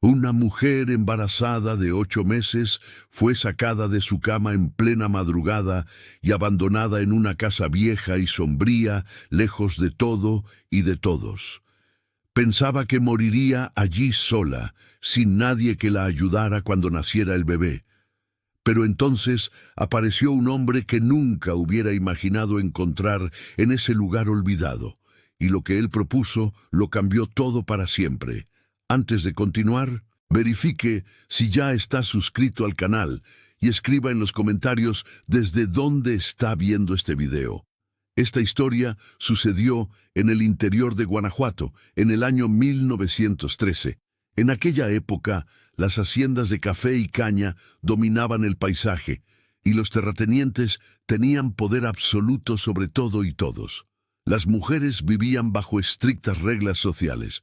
Una mujer embarazada de 8 meses fue sacada de su cama en plena madrugada y abandonada en una casa vieja y sombría, lejos de todo y de todos. Pensaba que moriría allí sola, sin nadie que la ayudara cuando naciera el bebé. Pero entonces apareció un hombre que nunca hubiera imaginado encontrar en ese lugar olvidado, y lo que él propuso lo cambió todo para siempre. Antes de continuar, verifique si ya está suscrito al canal y escriba en los comentarios desde dónde está viendo este video. Esta historia sucedió en el interior de Guanajuato, en el año 1913. En aquella época, las haciendas de café y caña dominaban el paisaje, y los terratenientes tenían poder absoluto sobre todo y todos. Las mujeres vivían bajo estrictas reglas sociales.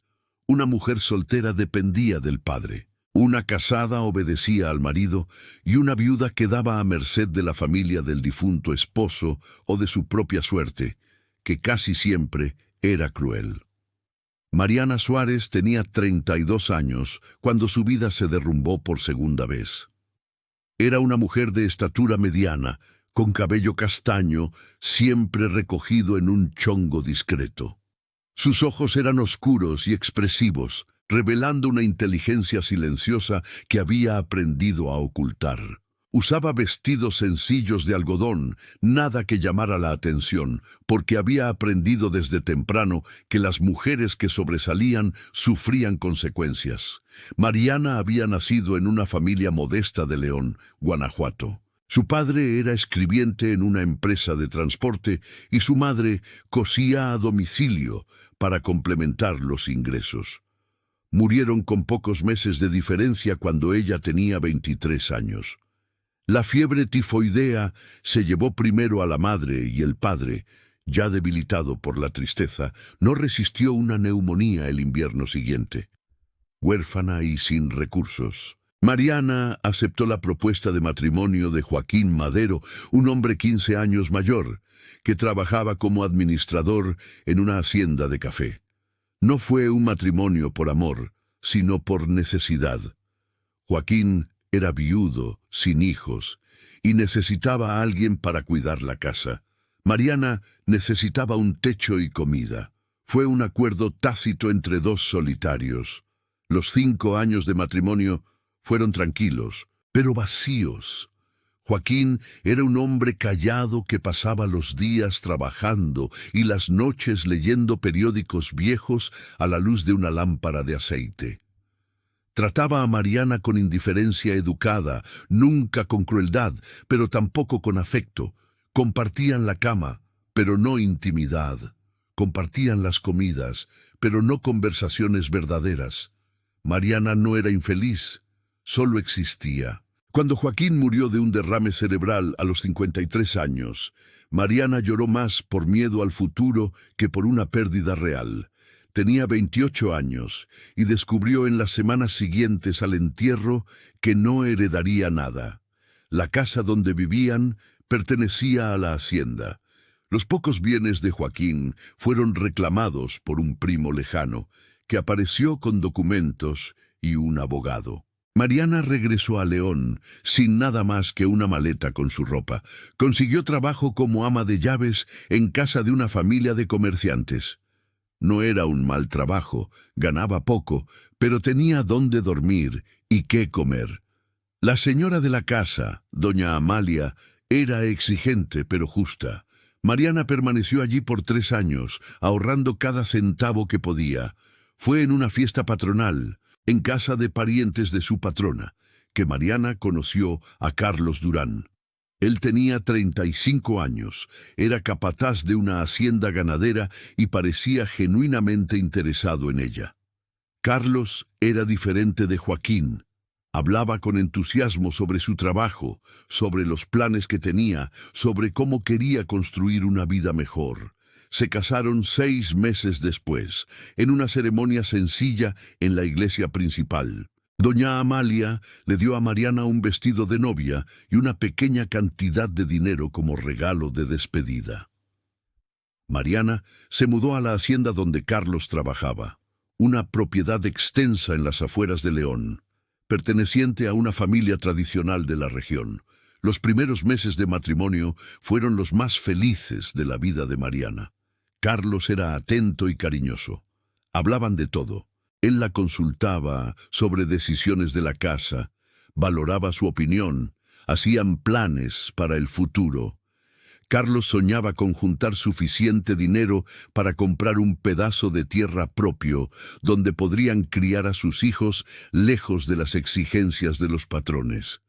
Una mujer soltera dependía del padre. Una casada obedecía al marido y una viuda quedaba a merced de la familia del difunto esposo o de su propia suerte, que casi siempre era cruel. Mariana Suárez tenía 32 años cuando su vida se derrumbó por segunda vez. Era una mujer de estatura mediana, con cabello castaño, siempre recogido en un chongo discreto. Sus ojos eran oscuros y expresivos, revelando una inteligencia silenciosa que había aprendido a ocultar. Usaba vestidos sencillos de algodón, nada que llamara la atención, porque había aprendido desde temprano que las mujeres que sobresalían sufrían consecuencias. Mariana había nacido en una familia modesta de León, Guanajuato. Su padre era escribiente en una empresa de transporte y su madre cosía a domicilio para complementar los ingresos. Murieron con pocos meses de diferencia cuando ella tenía 23 años. La fiebre tifoidea se llevó primero a la madre y el padre, ya debilitado por la tristeza, no resistió una neumonía el invierno siguiente. Huérfana y sin recursos, Mariana aceptó la propuesta de matrimonio de Joaquín Madero, un hombre 15 años mayor, que trabajaba como administrador en una hacienda de café. No fue un matrimonio por amor, sino por necesidad. Joaquín era viudo, sin hijos, y necesitaba a alguien para cuidar la casa. Mariana necesitaba un techo y comida. Fue un acuerdo tácito entre dos solitarios. Los 5 años de matrimonio fueron tranquilos, pero vacíos. Joaquín era un hombre callado que pasaba los días trabajando y las noches leyendo periódicos viejos a la luz de una lámpara de aceite. Trataba a Mariana con indiferencia educada, nunca con crueldad, pero tampoco con afecto. Compartían la cama, pero no intimidad. Compartían las comidas, pero no conversaciones verdaderas. Mariana no era infeliz, solo existía. Cuando Joaquín murió de un derrame cerebral a los 53 años, Mariana lloró más por miedo al futuro que por una pérdida real. Tenía 28 años y descubrió en las semanas siguientes al entierro que no heredaría nada. La casa donde vivían pertenecía a la hacienda. Los pocos bienes de Joaquín fueron reclamados por un primo lejano, que apareció con documentos y un abogado. Mariana regresó a León sin nada más que una maleta con su ropa. Consiguió trabajo como ama de llaves en casa de una familia de comerciantes. No era un mal trabajo, ganaba poco, pero tenía dónde dormir y qué comer. La señora de la casa, doña Amalia, era exigente pero justa. Mariana permaneció allí por 3 años, ahorrando cada centavo que podía. Fue en una fiesta patronal, en casa de parientes de su patrona, que Mariana conoció a Carlos Durán. Él tenía 35 años, era capataz de una hacienda ganadera y parecía genuinamente interesado en ella. Carlos era diferente de Joaquín. Hablaba con entusiasmo sobre su trabajo, sobre los planes que tenía, sobre cómo quería construir una vida mejor. Se casaron 6 meses después, en una ceremonia sencilla en la iglesia principal. Doña Amalia le dio a Mariana un vestido de novia y una pequeña cantidad de dinero como regalo de despedida. Mariana se mudó a la hacienda donde Carlos trabajaba. una propiedad extensa en las afueras de León, perteneciente a una familia tradicional de la región. Los primeros meses de matrimonio fueron los más felices de la vida de Mariana. Carlos era atento y cariñoso. Hablaban de todo. Él la consultaba sobre decisiones de la casa, valoraba su opinión, hacían planes para el futuro. Carlos soñaba con juntar suficiente dinero para comprar un pedazo de tierra propio, donde podrían criar a sus hijos lejos de las exigencias de los patrones.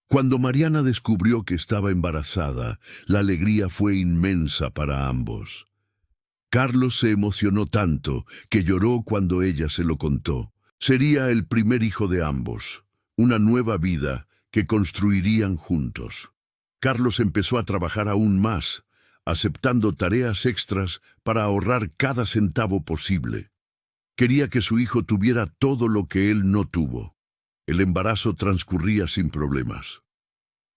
Cuando Mariana descubrió que estaba embarazada, la alegría fue inmensa para ambos. Carlos se emocionó tanto que lloró cuando ella se lo contó. Sería el primer hijo de ambos, una nueva vida que construirían juntos. Carlos empezó a trabajar aún más, aceptando tareas extras para ahorrar cada centavo posible. Quería que su hijo tuviera todo lo que él no tuvo. El embarazo transcurría sin problemas.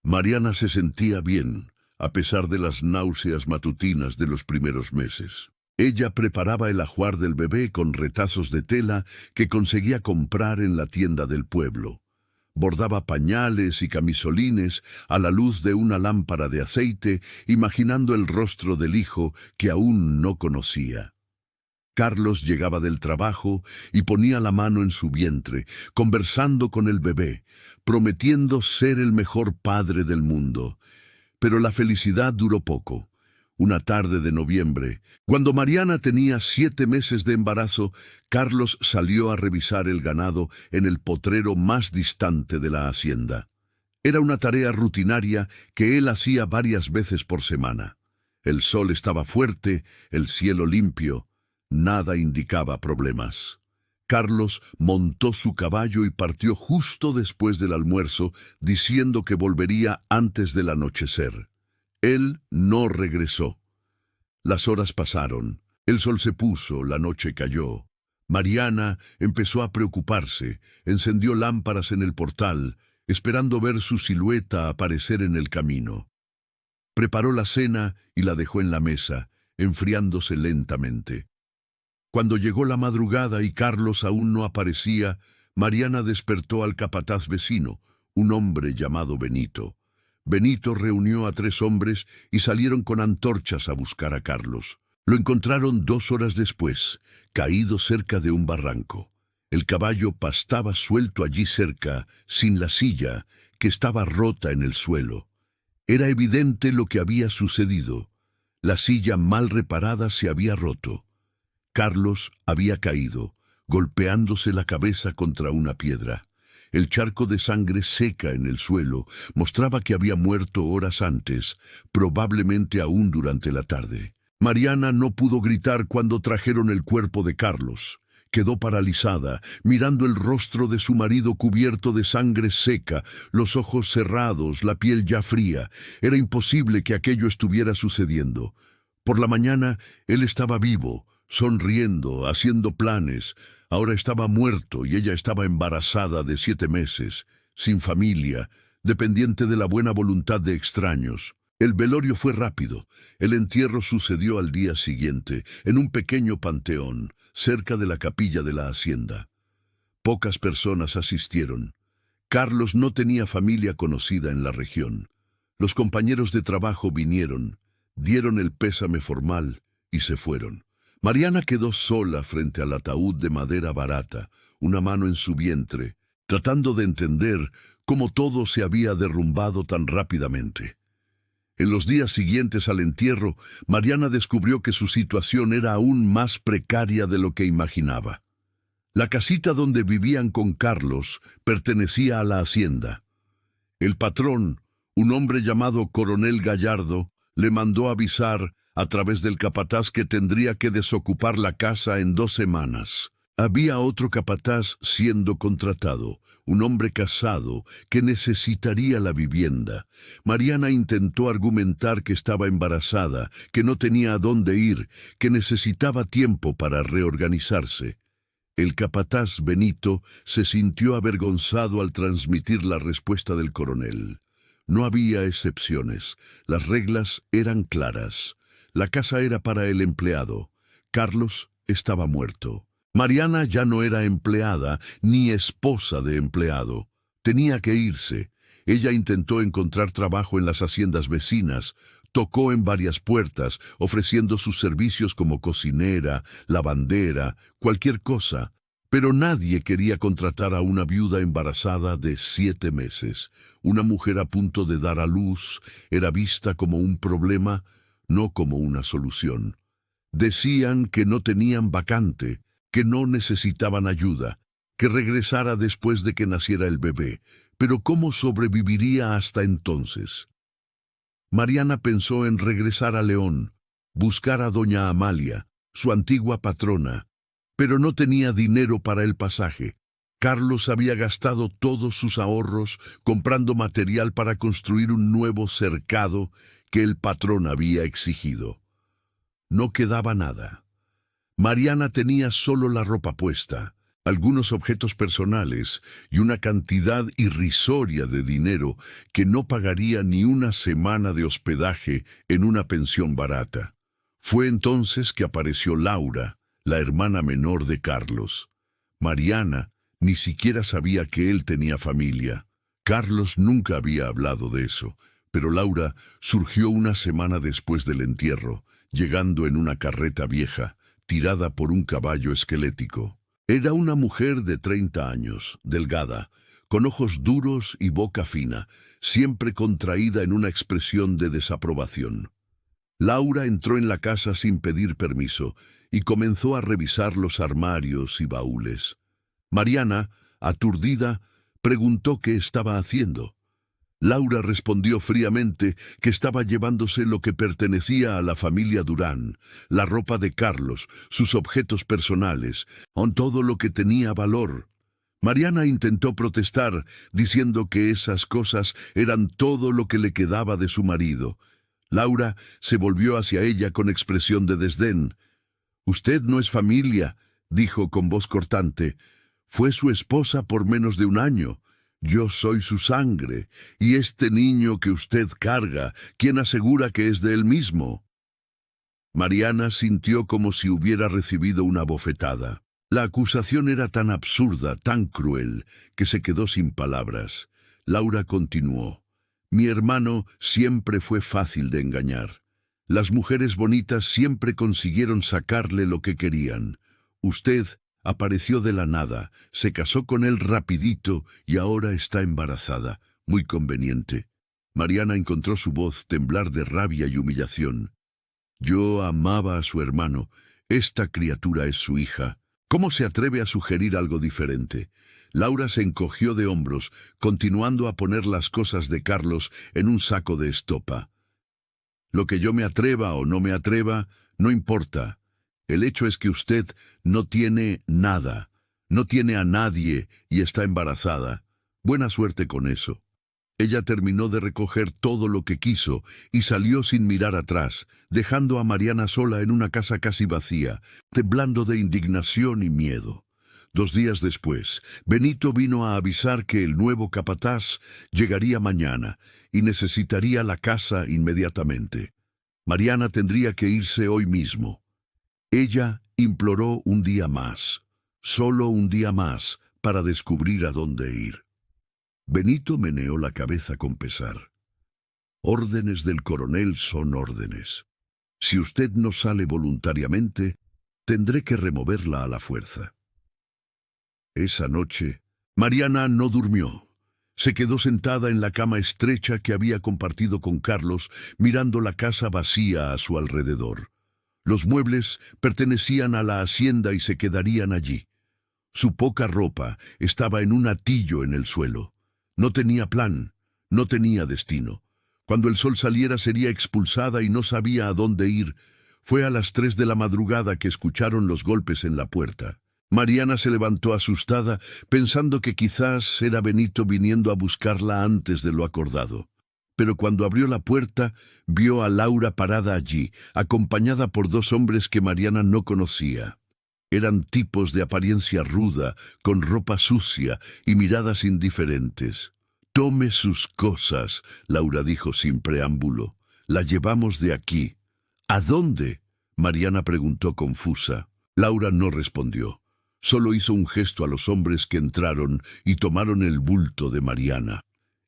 Mariana se sentía bien, a pesar de las náuseas matutinas de los primeros meses. Ella preparaba el ajuar del bebé con retazos de tela que conseguía comprar en la tienda del pueblo. Bordaba pañales y camisolines a la luz de una lámpara de aceite, imaginando el rostro del hijo que aún no conocía. Carlos llegaba del trabajo y ponía la mano en su vientre, conversando con el bebé, prometiendo ser el mejor padre del mundo. Pero la felicidad duró poco. Una tarde de noviembre, cuando Mariana tenía 7 meses de embarazo, Carlos salió a revisar el ganado en el potrero más distante de la hacienda. Era una tarea rutinaria que él hacía varias veces por semana. El sol estaba fuerte, el cielo limpio, nada indicaba problemas. Carlos montó su caballo y partió justo después del almuerzo, diciendo que volvería antes del anochecer. Él no regresó. Las horas pasaron, el sol se puso, la noche cayó. Mariana empezó a preocuparse, encendió lámparas en el portal, esperando ver su silueta aparecer en el camino. Preparó la cena y la dejó en la mesa, enfriándose lentamente. Cuando llegó la madrugada y Carlos aún no aparecía, Mariana despertó al capataz vecino, un hombre llamado Benito. Benito reunió a 3 hombres y salieron con antorchas a buscar a Carlos. Lo encontraron 2 horas después, caído cerca de un barranco. El caballo pastaba suelto allí cerca, sin la silla, que estaba rota en el suelo. Era evidente lo que había sucedido. La silla mal reparada se había roto. Carlos había caído, golpeándose la cabeza contra una piedra. El charco de sangre seca en el suelo mostraba que había muerto horas antes, probablemente aún durante la tarde. Mariana no pudo gritar cuando trajeron el cuerpo de Carlos. Quedó paralizada, mirando el rostro de su marido cubierto de sangre seca, los ojos cerrados, la piel ya fría. Era imposible que aquello estuviera sucediendo. Por la mañana, él estaba vivo, sonriendo, haciendo planes. Ahora estaba muerto y ella estaba embarazada de 7 meses, sin familia, dependiente de la buena voluntad de extraños. El velorio fue rápido. El entierro sucedió al día siguiente, en un pequeño panteón, cerca de la capilla de la hacienda. Pocas personas asistieron. Carlos no tenía familia conocida en la región. Los compañeros de trabajo vinieron, dieron el pésame formal y se fueron. Mariana quedó sola frente al ataúd de madera barata, una mano en su vientre, tratando de entender cómo todo se había derrumbado tan rápidamente. En los días siguientes al entierro, Mariana descubrió que su situación era aún más precaria de lo que imaginaba. La casita donde vivían con Carlos pertenecía a la hacienda. El patrón, un hombre llamado Coronel Gallardo, le mandó avisar a través del capataz que tendría que desocupar la casa en 2 semanas. Había otro capataz siendo contratado, un hombre casado que necesitaría la vivienda. Mariana intentó argumentar que estaba embarazada, que no tenía a dónde ir, que necesitaba tiempo para reorganizarse. El capataz Benito se sintió avergonzado al transmitir la respuesta del coronel. No había excepciones, las reglas eran claras. La casa era para el empleado. Carlos estaba muerto. Mariana ya no era empleada ni esposa de empleado. Tenía que irse. Ella intentó encontrar trabajo en las haciendas vecinas, tocó en varias puertas, ofreciendo sus servicios como cocinera, lavandera, cualquier cosa, pero nadie quería contratar a una viuda embarazada de 7 meses. Una mujer a punto de dar a luz era vista como un problema, no como una solución. Decían que no tenían vacante, que no necesitaban ayuda, que regresara después de que naciera el bebé. Pero ¿cómo sobreviviría hasta entonces? Mariana pensó en regresar a León, buscar a doña Amalia, su antigua patrona, pero no tenía dinero para el pasaje. Carlos había gastado todos sus ahorros comprando material para construir un nuevo cercado que el patrón había exigido. No quedaba nada. Mariana tenía solo la ropa puesta, algunos objetos personales y una cantidad irrisoria de dinero que no pagaría ni una semana de hospedaje en una pensión barata. Fue entonces que apareció Laura, la hermana menor de Carlos. Mariana ni siquiera sabía que él tenía familia. Carlos nunca había hablado de eso, pero Laura surgió una semana después del entierro, llegando en una carreta vieja, tirada por un caballo esquelético. Era una mujer de 30 años, delgada, con ojos duros y boca fina, siempre contraída en una expresión de desaprobación. Laura entró en la casa sin pedir permiso y comenzó a revisar los armarios y baúles. Mariana, aturdida, preguntó qué estaba haciendo. Laura respondió fríamente que estaba llevándose lo que pertenecía a la familia Durán, la ropa de Carlos, sus objetos personales, con todo lo que tenía valor. Mariana intentó protestar, diciendo que esas cosas eran todo lo que le quedaba de su marido. Laura se volvió hacia ella con expresión de desdén. «Usted no es familia», dijo con voz cortante. «Fue su esposa por menos de un año. Yo soy su sangre, y este niño que usted carga, ¿quién asegura que es de él mismo?» Mariana sintió como si hubiera recibido una bofetada. La acusación era tan absurda, tan cruel, que se quedó sin palabras. Laura continuó. «Mi hermano siempre fue fácil de engañar. Las mujeres bonitas siempre consiguieron sacarle lo que querían. Usted apareció de la nada, se casó con él rapidito y ahora está embarazada. Muy conveniente». Mariana encontró su voz temblar de rabia y humillación. «Yo amaba a su hermano. Esta criatura es su hija. ¿Cómo se atreve a sugerir algo diferente?» Laura se encogió de hombros, continuando a poner las cosas de Carlos en un saco de estopa. «Lo que yo me atreva o no me atreva, no importa. El hecho es que usted no tiene nada, no tiene a nadie y está embarazada. Buena suerte con eso». Ella terminó de recoger todo lo que quiso y salió sin mirar atrás, dejando a Mariana sola en una casa casi vacía, temblando de indignación y miedo. 2 días después, Benito vino a avisar que el nuevo capataz llegaría mañana y necesitaría la casa inmediatamente. Mariana tendría que irse hoy mismo. Ella imploró un día más, solo un día más, para descubrir a dónde ir. Benito meneó la cabeza con pesar. «Órdenes del coronel son órdenes. Si usted no sale voluntariamente, tendré que removerla a la fuerza». Esa noche, Mariana no durmió. Se quedó sentada en la cama estrecha que había compartido con Carlos, mirando la casa vacía a su alrededor. Los muebles pertenecían a la hacienda y se quedarían allí. Su poca ropa estaba en un atillo en el suelo. No tenía plan, no tenía destino. Cuando el sol saliera sería expulsada y no sabía a dónde ir. Fue a las 3 de la madrugada que escucharon los golpes en la puerta. Mariana se levantó asustada, pensando que quizás era Benito viniendo a buscarla antes de lo acordado. Pero cuando abrió la puerta, vio a Laura parada allí, acompañada por 2 hombres que Mariana no conocía. Eran tipos de apariencia ruda, con ropa sucia y miradas indiferentes. «Tome sus cosas», Laura dijo sin preámbulo. «La llevamos de aquí». «¿A dónde?», Mariana preguntó confusa. Laura no respondió. Solo hizo un gesto a los hombres que entraron y tomaron el bulto de Mariana.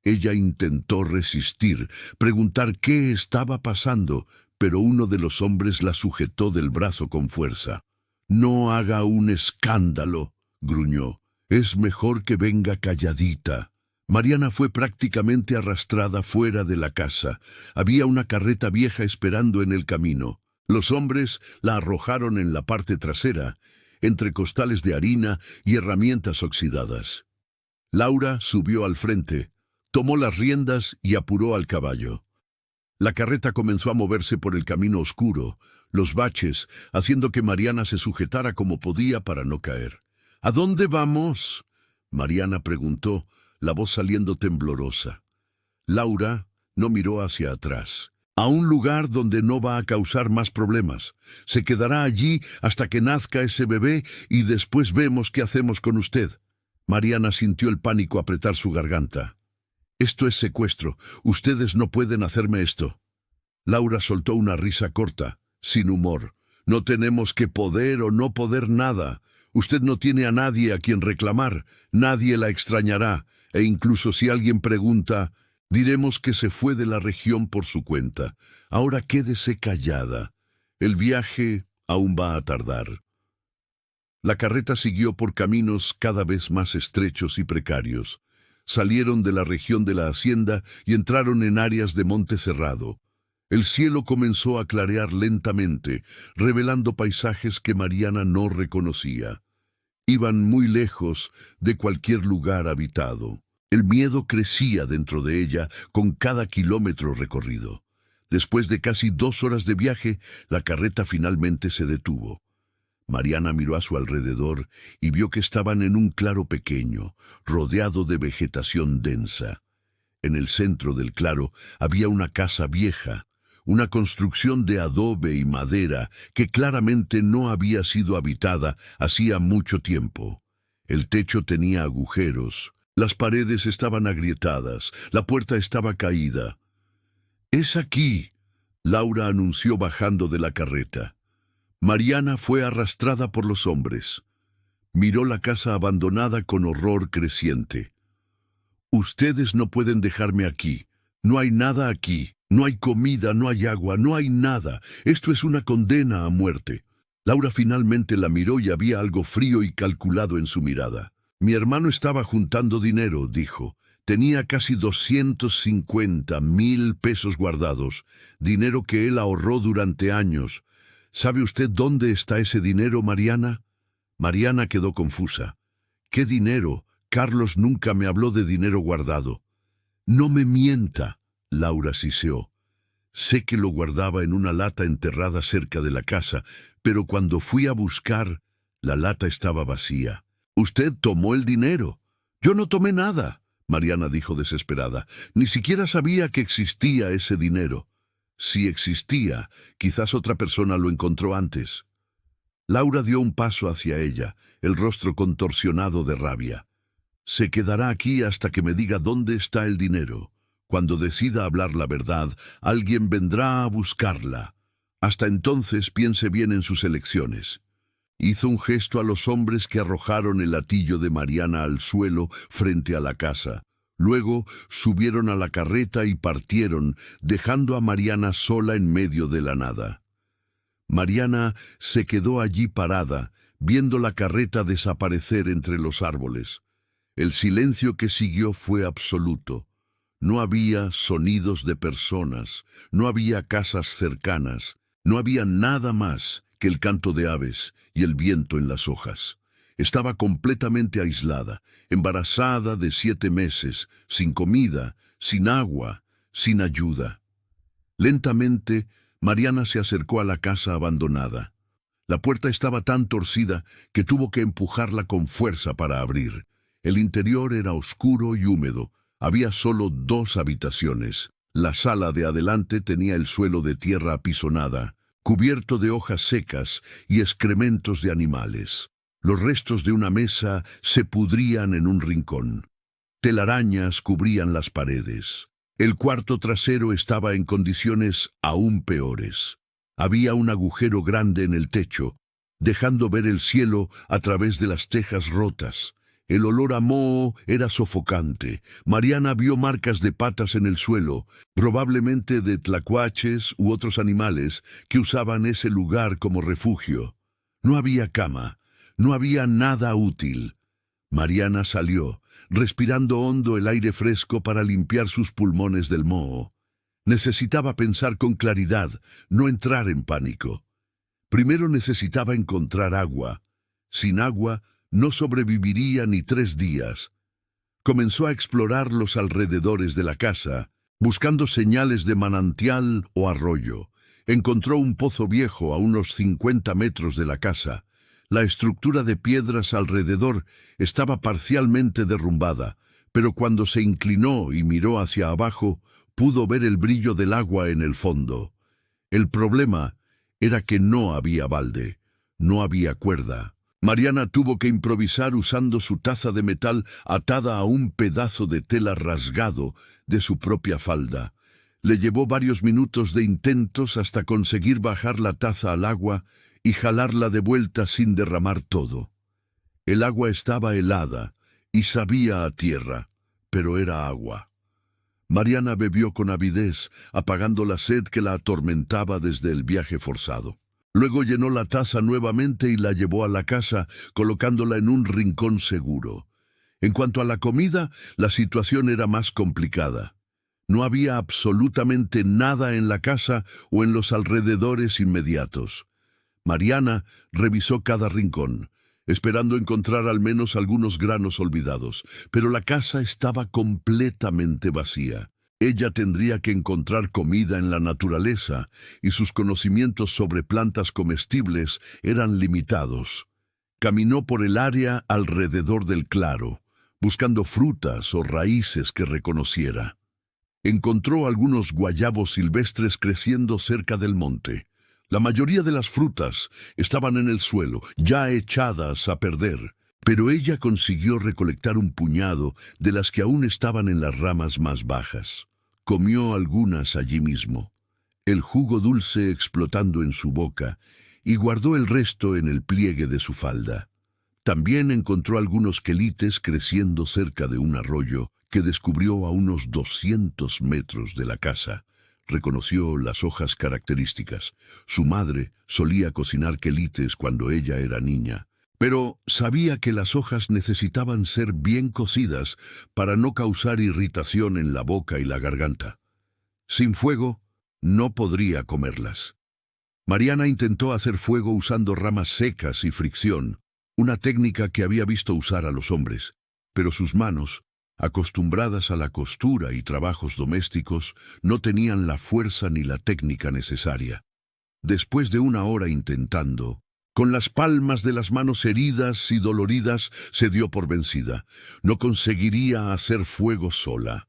Ella intentó resistir, preguntar qué estaba pasando, pero uno de los hombres la sujetó del brazo con fuerza. «No haga un escándalo», gruñó. «Es mejor que venga calladita». Mariana fue prácticamente arrastrada fuera de la casa. Había una carreta vieja esperando en el camino. Los hombres la arrojaron en la parte trasera, entre costales de harina y herramientas oxidadas. Laura subió al frente, tomó las riendas y apuró al caballo. La carreta comenzó a moverse por el camino oscuro, los baches, haciendo que Mariana se sujetara como podía para no caer. «¿A dónde vamos?», Mariana preguntó, la voz saliendo temblorosa. Laura no miró hacia atrás. «A un lugar donde no va a causar más problemas. Se quedará allí hasta que nazca ese bebé y después vemos qué hacemos con usted». Mariana sintió el pánico apretar su garganta. «Esto es secuestro. Ustedes no pueden hacerme esto». Laura soltó una risa corta, sin humor. «No tenemos que poder o no poder nada. Usted no tiene a nadie a quien reclamar. Nadie la extrañará. E incluso si alguien pregunta, diremos que se fue de la región por su cuenta. Ahora quédese callada. El viaje aún va a tardar». La carreta siguió por caminos cada vez más estrechos y precarios. Salieron de la región de la hacienda y entraron en áreas de monte cerrado. El cielo comenzó a clarear lentamente, revelando paisajes que Mariana no reconocía. Iban muy lejos de cualquier lugar habitado. El miedo crecía dentro de ella con cada kilómetro recorrido. Después de casi 2 horas de viaje, la carreta finalmente se detuvo. Mariana miró a su alrededor y vio que estaban en un claro pequeño, rodeado de vegetación densa. En el centro del claro había una casa vieja, una construcción de adobe y madera que claramente no había sido habitada hacía mucho tiempo. El techo tenía agujeros, las paredes estaban agrietadas, la puerta estaba caída. «Es aquí», Laura anunció bajando de la carreta. Mariana fue arrastrada por los hombres. Miró la casa abandonada con horror creciente. «Ustedes no pueden dejarme aquí. No hay nada aquí. No hay comida, no hay agua, no hay nada. Esto es una condena a muerte». Laura finalmente la miró y había algo frío y calculado en su mirada. «Mi hermano estaba juntando dinero», dijo. «Tenía casi 250,000 pesos guardados, dinero que él ahorró durante años. ¿Sabe usted dónde está ese dinero, Mariana?» Mariana quedó confusa. «¿Qué dinero? Carlos nunca me habló de dinero guardado». «No me mienta», Laura siseó. «Sé que lo guardaba en una lata enterrada cerca de la casa, pero cuando fui a buscar, la lata estaba vacía». «Usted tomó el dinero». «Yo no tomé nada», Mariana dijo desesperada. «Ni siquiera sabía que existía ese dinero». «Si existía, quizás otra persona lo encontró antes». Laura dio un paso hacia ella, el rostro contorsionado de rabia. «Se quedará aquí hasta que me diga dónde está el dinero. Cuando decida hablar la verdad, alguien vendrá a buscarla. Hasta entonces piense bien en sus elecciones». Hizo un gesto a los hombres que arrojaron el latillo de Mariana al suelo frente a la casa. Luego subieron a la carreta y partieron, dejando a Mariana sola en medio de la nada. Mariana se quedó allí parada, viendo la carreta desaparecer entre los árboles. El silencio que siguió fue absoluto. No había sonidos de personas, no había casas cercanas, no había nada más que el canto de aves y el viento en las hojas. Estaba completamente aislada, embarazada de 7 meses, sin comida, sin agua, sin ayuda. Lentamente, Mariana se acercó a la casa abandonada. La puerta estaba tan torcida que tuvo que empujarla con fuerza para abrir. El interior era oscuro y húmedo. Había solo 2 habitaciones. La sala de adelante tenía el suelo de tierra apisonada, cubierto de hojas secas y excrementos de animales. Los restos de una mesa se pudrían en un rincón. Telarañas cubrían las paredes. El cuarto trasero estaba en condiciones aún peores. Había un agujero grande en el techo, dejando ver el cielo a través de las tejas rotas. El olor a moho era sofocante. Mariana vio marcas de patas en el suelo, probablemente de tlacuaches u otros animales que usaban ese lugar como refugio. No había cama, no había nada útil. Mariana salió, respirando hondo el aire fresco para limpiar sus pulmones del moho. Necesitaba pensar con claridad, no entrar en pánico. Primero necesitaba encontrar agua. Sin agua, no sobreviviría ni 3 días. Comenzó a explorar los alrededores de la casa, buscando señales de manantial o arroyo. Encontró un pozo viejo a unos 50 metros de la casa. La estructura de piedras alrededor estaba parcialmente derrumbada, pero cuando se inclinó y miró hacia abajo, pudo ver el brillo del agua en el fondo. El problema era que no había balde, no había cuerda. Mariana tuvo que improvisar usando su taza de metal atada a un pedazo de tela rasgado de su propia falda. Le llevó varios minutos de intentos hasta conseguir bajar la taza al agua y jalarla de vuelta sin derramar todo. El agua estaba helada y sabía a tierra, pero era agua. Mariana bebió con avidez, apagando la sed que la atormentaba desde el viaje forzado. Luego llenó la taza nuevamente y la llevó a la casa, colocándola en un rincón seguro. En cuanto a la comida, la situación era más complicada. No había absolutamente nada en la casa o en los alrededores inmediatos. Mariana revisó cada rincón, esperando encontrar al menos algunos granos olvidados, pero la casa estaba completamente vacía. Ella tendría que encontrar comida en la naturaleza, y sus conocimientos sobre plantas comestibles eran limitados. Caminó por el área alrededor del claro, buscando frutas o raíces que reconociera. Encontró algunos guayabos silvestres creciendo cerca del monte. La mayoría de las frutas estaban en el suelo, ya echadas a perder, pero ella consiguió recolectar un puñado de las que aún estaban en las ramas más bajas. Comió algunas allí mismo, el jugo dulce explotando en su boca, y guardó el resto en el pliegue de su falda. También encontró algunos quelites creciendo cerca de un arroyo que descubrió a unos 200 metros de la casa. Reconoció las hojas características. Su madre solía cocinar quelites cuando ella era niña, pero sabía que las hojas necesitaban ser bien cocidas para no causar irritación en la boca y la garganta. Sin fuego, no podría comerlas. Mariana intentó hacer fuego usando ramas secas y fricción, una técnica que había visto usar a los hombres, pero sus manos, acostumbradas a la costura y trabajos domésticos, no tenían la fuerza ni la técnica necesaria. Después de 1 hora intentando, con las palmas de las manos heridas y doloridas, se dio por vencida. No conseguiría hacer fuego sola.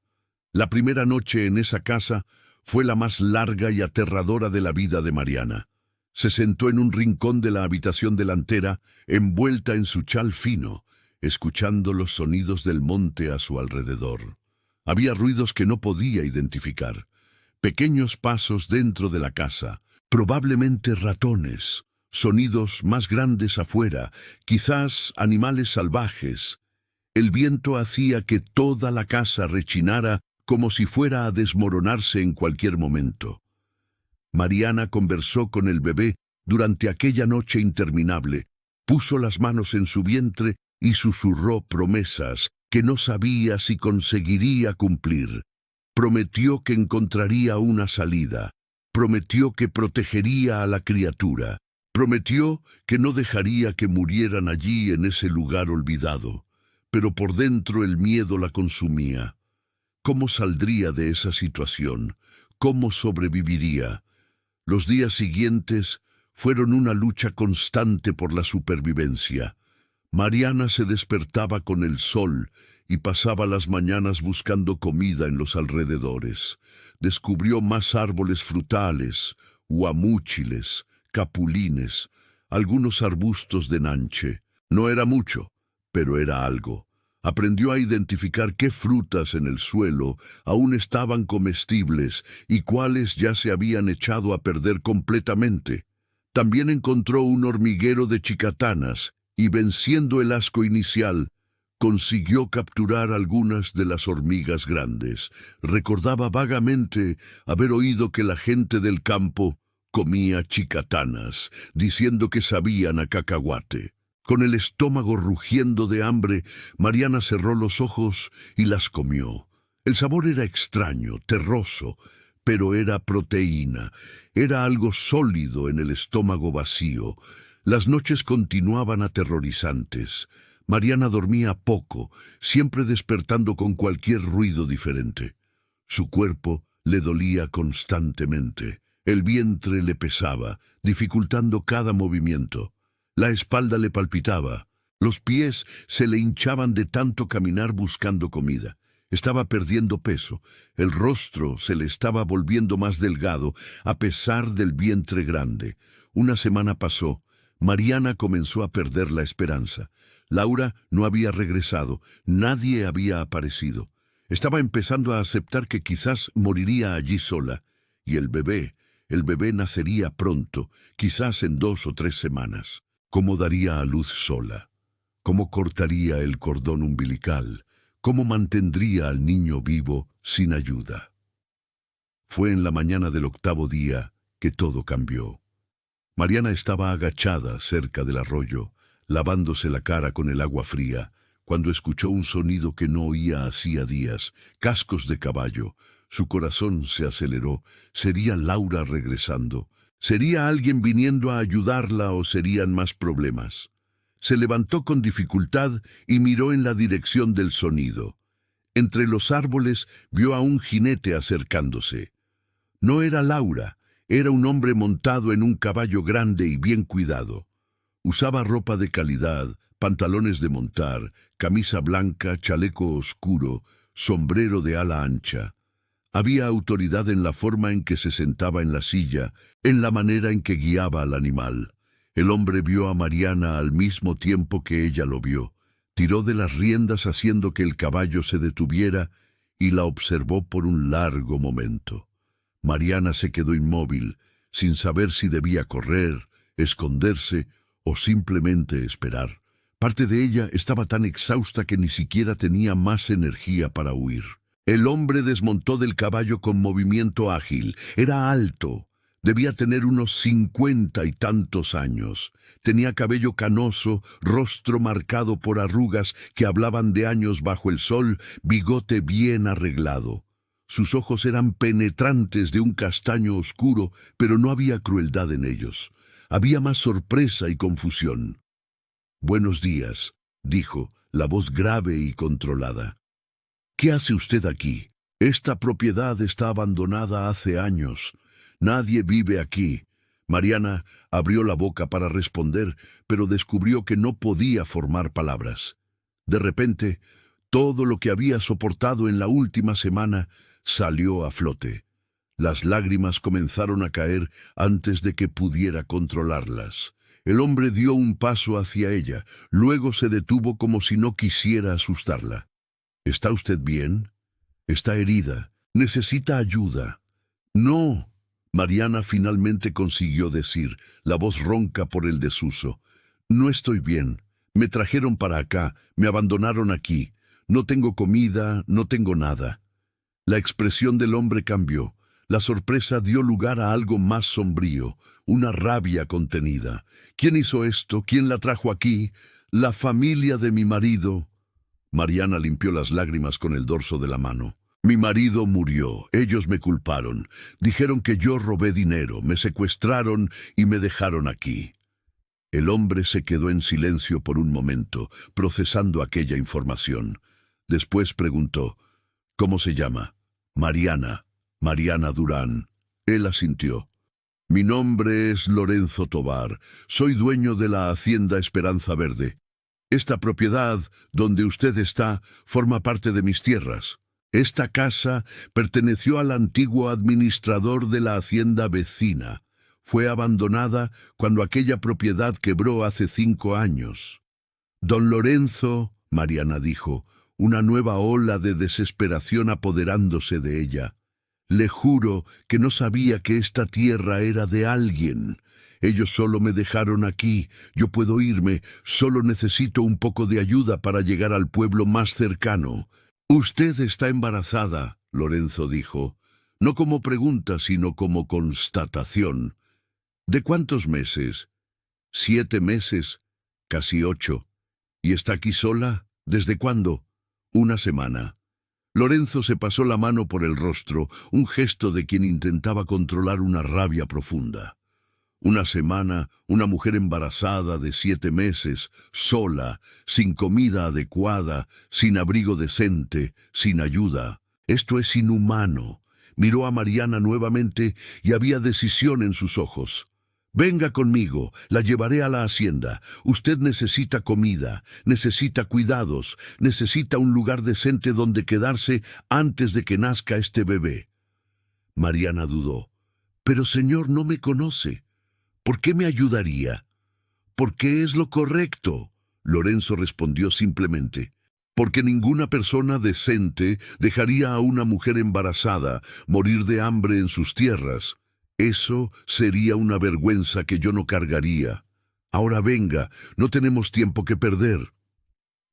La primera noche en esa casa fue la más larga y aterradora de la vida de Mariana. Se sentó en un rincón de la habitación delantera, envuelta en su chal fino, escuchando los sonidos del monte a su alrededor. Había ruidos que no podía identificar. Pequeños pasos dentro de la casa, probablemente ratones, sonidos más grandes afuera, quizás animales salvajes. El viento hacía que toda la casa rechinara como si fuera a desmoronarse en cualquier momento. Mariana conversó con el bebé durante aquella noche interminable, puso las manos en su vientre y susurró promesas que no sabía si conseguiría cumplir. Prometió que encontraría una salida. Prometió que protegería a la criatura. Prometió que no dejaría que murieran allí en ese lugar olvidado. Pero por dentro el miedo la consumía. ¿Cómo saldría de esa situación? ¿Cómo sobreviviría? Los días siguientes fueron una lucha constante por la supervivencia. Mariana se despertaba con el sol y pasaba las mañanas buscando comida en los alrededores. Descubrió más árboles frutales, huamúchiles, capulines, algunos arbustos de nanche. No era mucho, pero era algo. Aprendió a identificar qué frutas en el suelo aún estaban comestibles y cuáles ya se habían echado a perder completamente. También encontró un hormiguero de chicatanas y, venciendo el asco inicial, consiguió capturar algunas de las hormigas grandes. Recordaba vagamente haber oído que la gente del campo comía chicatanas, diciendo que sabían a cacahuate. Con el estómago rugiendo de hambre, Mariana cerró los ojos y las comió. El sabor era extraño, terroso, pero era proteína. Era algo sólido en el estómago vacío. Las noches continuaban aterrorizantes. Mariana dormía poco, siempre despertando con cualquier ruido diferente. Su cuerpo le dolía constantemente. El vientre le pesaba, dificultando cada movimiento. La espalda le palpitaba. Los pies se le hinchaban de tanto caminar buscando comida. Estaba perdiendo peso. El rostro se le estaba volviendo más delgado, a pesar del vientre grande. Una semana pasó. Mariana comenzó a perder la esperanza. Laura no había regresado. Nadie había aparecido. Estaba empezando a aceptar que quizás moriría allí sola. Y el bebé nacería pronto, quizás en 2 o 3 semanas. ¿Cómo daría a luz sola? ¿Cómo cortaría el cordón umbilical? ¿Cómo mantendría al niño vivo sin ayuda? Fue en la mañana del 8º día que todo cambió. Mariana estaba agachada cerca del arroyo, lavándose la cara con el agua fría, cuando escuchó un sonido que no oía hacía días, cascos de caballo. Su corazón se aceleró. ¿Sería Laura regresando? ¿Sería alguien viniendo a ayudarla o serían más problemas? Se levantó con dificultad y miró en la dirección del sonido. Entre los árboles vio a un jinete acercándose. No era Laura, era un hombre montado en un caballo grande y bien cuidado. Usaba ropa de calidad, pantalones de montar, camisa blanca, chaleco oscuro, sombrero de ala ancha. Había autoridad en la forma en que se sentaba en la silla, en la manera en que guiaba al animal. El hombre vio a Mariana al mismo tiempo que ella lo vio. Tiró de las riendas haciendo que el caballo se detuviera y la observó por un largo momento. Mariana se quedó inmóvil, sin saber si debía correr, esconderse o simplemente esperar. Parte de ella estaba tan exhausta que ni siquiera tenía más energía para huir. El hombre desmontó del caballo con movimiento ágil. Era alto. Debía tener unos 50 y tantos años. Tenía cabello canoso, rostro marcado por arrugas que hablaban de años bajo el sol, bigote bien arreglado. Sus ojos eran penetrantes de un castaño oscuro, pero no había crueldad en ellos. Había más sorpresa y confusión. «Buenos días», dijo, la voz grave y controlada. «¿Qué hace usted aquí? Esta propiedad está abandonada hace años. Nadie vive aquí». Mariana abrió la boca para responder, pero descubrió que no podía formar palabras. De repente, todo lo que había soportado en la última semana salió a flote. Las lágrimas comenzaron a caer antes de que pudiera controlarlas. El hombre dio un paso hacia ella, luego se detuvo como si no quisiera asustarla. «¿Está usted bien? Está herida. Necesita ayuda». «No», Mariana finalmente consiguió decir, la voz ronca por el desuso. «No estoy bien. Me trajeron para acá, me abandonaron aquí. No tengo comida, no tengo nada». La expresión del hombre cambió. La sorpresa dio lugar a algo más sombrío, una rabia contenida. «¿Quién hizo esto? ¿Quién la trajo aquí?» «La familia de mi marido». Mariana limpió las lágrimas con el dorso de la mano. «Mi marido murió. Ellos me culparon. Dijeron que yo robé dinero, me secuestraron y me dejaron aquí». El hombre se quedó en silencio por un momento, procesando aquella información. Después preguntó, «¿Cómo se llama?» «Mariana. Mariana Durán». Él asintió. «Mi nombre es Lorenzo Tovar. Soy dueño de la hacienda Esperanza Verde. Esta propiedad donde usted está forma parte de mis tierras. Esta casa perteneció al antiguo administrador de la hacienda vecina. Fue abandonada cuando aquella propiedad quebró hace 5 años». «Don Lorenzo», Mariana dijo, una nueva ola de desesperación apoderándose de ella. Le juro que no sabía que esta tierra era de alguien. Ellos solo me dejaron aquí. Yo puedo irme. Solo necesito un poco de ayuda para llegar al pueblo más cercano. Usted está embarazada, Lorenzo dijo. No como pregunta, sino como constatación. ¿De cuántos meses? 7 meses, casi 8. ¿Y está aquí sola? ¿Desde cuándo? 1 semana. Lorenzo se pasó la mano por el rostro, un gesto de quien intentaba controlar una rabia profunda. 1 semana, una mujer embarazada de 7 meses, sola, sin comida adecuada, sin abrigo decente, sin ayuda. Esto es inhumano. Miró a Mariana nuevamente y había decisión en sus ojos. Venga conmigo, la llevaré a la hacienda. Usted necesita comida, necesita cuidados, necesita un lugar decente donde quedarse antes de que nazca este bebé. Mariana dudó. Pero señor, no me conoce. ¿Por qué me ayudaría? Porque es lo correcto. Lorenzo respondió simplemente. Porque ninguna persona decente dejaría a una mujer embarazada morir de hambre en sus tierras. Eso sería una vergüenza que yo no cargaría. Ahora venga, no tenemos tiempo que perder.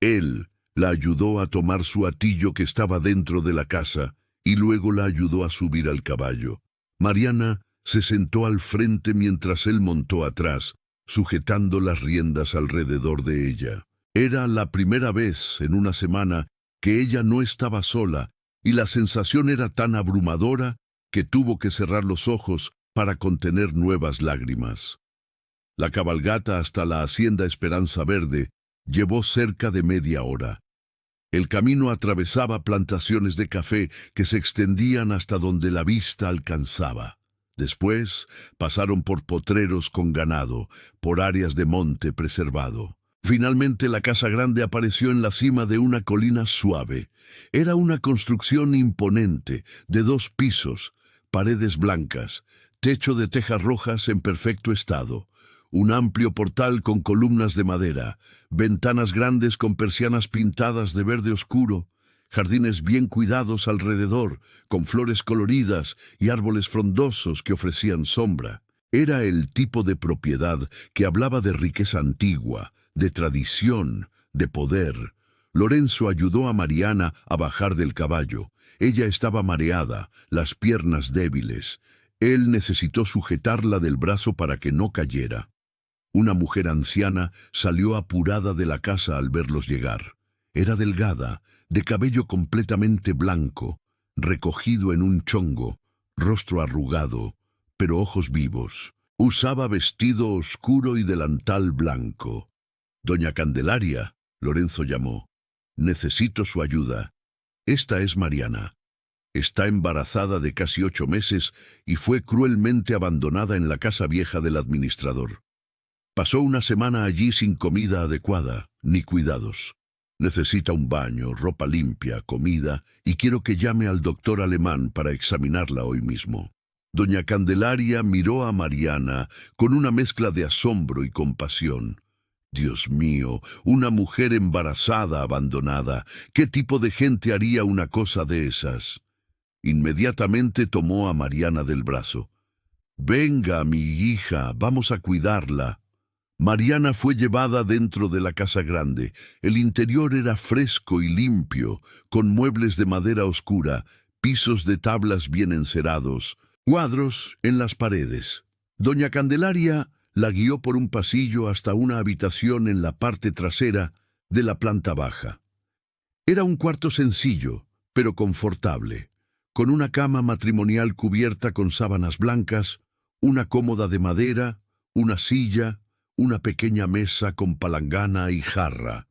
Él la ayudó a tomar su hatillo que estaba dentro de la casa y luego la ayudó a subir al caballo. Mariana se sentó al frente mientras él montó atrás, sujetando las riendas alrededor de ella. Era la primera vez en 1 semana que ella no estaba sola y la sensación era tan abrumadora que tuvo que cerrar los ojos para contener nuevas lágrimas. La cabalgata hasta la hacienda Esperanza Verde llevó cerca de media hora. El camino atravesaba plantaciones de café que se extendían hasta donde la vista alcanzaba. Después pasaron por potreros con ganado, por áreas de monte preservado. Finalmente la casa grande apareció en la cima de una colina suave. Era una construcción imponente, de 2 pisos, paredes blancas, techo de tejas rojas en perfecto estado, un amplio portal con columnas de madera, ventanas grandes con persianas pintadas de verde oscuro, jardines bien cuidados alrededor, con flores coloridas y árboles frondosos que ofrecían sombra. Era el tipo de propiedad que hablaba de riqueza antigua, de tradición, de poder. Lorenzo ayudó a Mariana a bajar del caballo. Ella estaba mareada, las piernas débiles. Él necesitó sujetarla del brazo para que no cayera. Una mujer anciana salió apurada de la casa al verlos llegar. Era delgada, de cabello completamente blanco, recogido en un chongo, rostro arrugado, pero ojos vivos. Usaba vestido oscuro y delantal blanco. «Doña Candelaria», Lorenzo llamó. «Necesito su ayuda. Esta es Mariana. Está embarazada de casi 8 meses y fue cruelmente abandonada en la casa vieja del administrador. Pasó 1 semana allí sin comida adecuada, ni cuidados. Necesita un baño, ropa limpia, comida, y quiero que llame al doctor alemán para examinarla hoy mismo». Doña Candelaria miró a Mariana con una mezcla de asombro y compasión. «Dios mío, una mujer embarazada abandonada. ¿Qué tipo de gente haría una cosa de esas?» Inmediatamente tomó a Mariana del brazo. «Venga, mi hija, vamos a cuidarla». Mariana fue llevada dentro de la casa grande. El interior era fresco y limpio, con muebles de madera oscura, pisos de tablas bien encerados, cuadros en las paredes. Doña Candelaria la guió por un pasillo hasta una habitación en la parte trasera de la planta baja. Era un cuarto sencillo, pero confortable, con una cama matrimonial cubierta con sábanas blancas, una cómoda de madera, una silla, una pequeña mesa con palangana y jarra.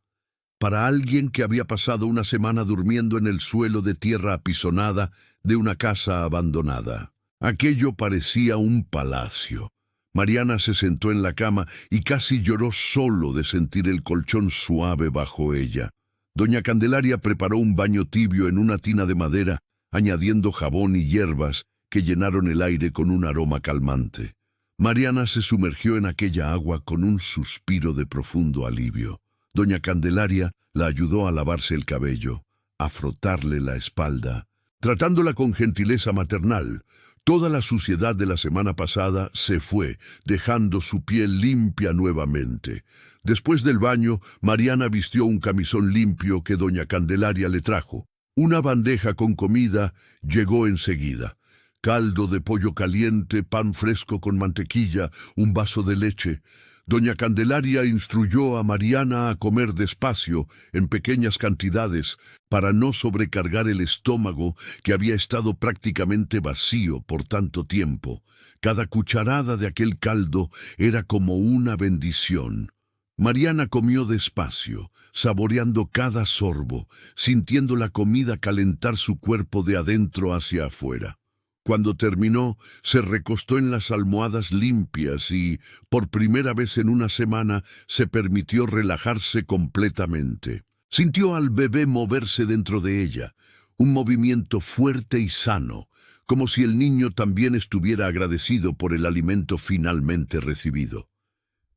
Para alguien que había pasado 1 semana durmiendo en el suelo de tierra apisonada de una casa abandonada. Aquello parecía un palacio. Mariana se sentó en la cama y casi lloró solo de sentir el colchón suave bajo ella. Doña Candelaria preparó un baño tibio en una tina de madera, añadiendo jabón y hierbas que llenaron el aire con un aroma calmante. Mariana se sumergió en aquella agua con un suspiro de profundo alivio. Doña Candelaria la ayudó a lavarse el cabello, a frotarle la espalda, Tratándola con gentileza maternal, toda la suciedad de la semana pasada se fue, dejando su piel limpia nuevamente. Después del baño, Mariana vistió un camisón limpio que doña Candelaria le trajo. Una bandeja con comida llegó enseguida. Caldo de pollo caliente, pan fresco con mantequilla, un vaso de leche. Doña Candelaria instruyó a Mariana a comer despacio, en pequeñas cantidades, para no sobrecargar el estómago que había estado prácticamente vacío por tanto tiempo. Cada cucharada de aquel caldo era como una bendición. Mariana comió despacio, saboreando cada sorbo, sintiendo la comida calentar su cuerpo de adentro hacia afuera. Cuando terminó, se recostó en las almohadas limpias y, por primera vez en una semana, se permitió relajarse completamente. Sintió al bebé moverse dentro de ella, un movimiento fuerte y sano, como si el niño también estuviera agradecido por el alimento finalmente recibido.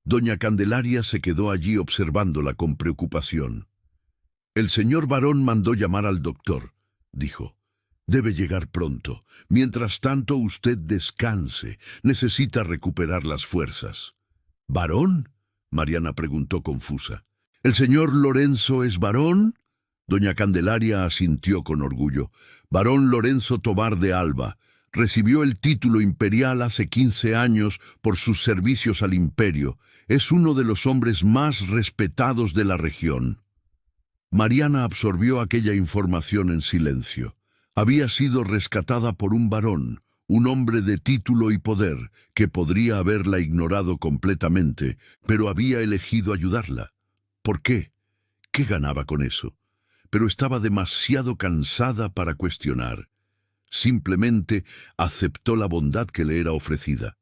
Doña Candelaria se quedó allí observándola con preocupación. «El señor Barón mandó llamar al doctor», dijo. «Debe llegar pronto. Mientras tanto, usted descanse. Necesita recuperar las fuerzas». «¿Barón?», Mariana preguntó confusa. «¿El señor Lorenzo es barón?». Doña Candelaria asintió con orgullo. «Barón Lorenzo Tobar de Alba. Recibió el título imperial hace 15 años por sus servicios al imperio. Es uno de los hombres más respetados de la región». Mariana absorbió aquella información en silencio. Había sido rescatada por un varón, un hombre de título y poder, que podría haberla ignorado completamente, pero había elegido ayudarla. ¿Por qué? ¿Qué ganaba con eso? Pero estaba demasiado cansada para cuestionar. Simplemente aceptó la bondad que le era ofrecida.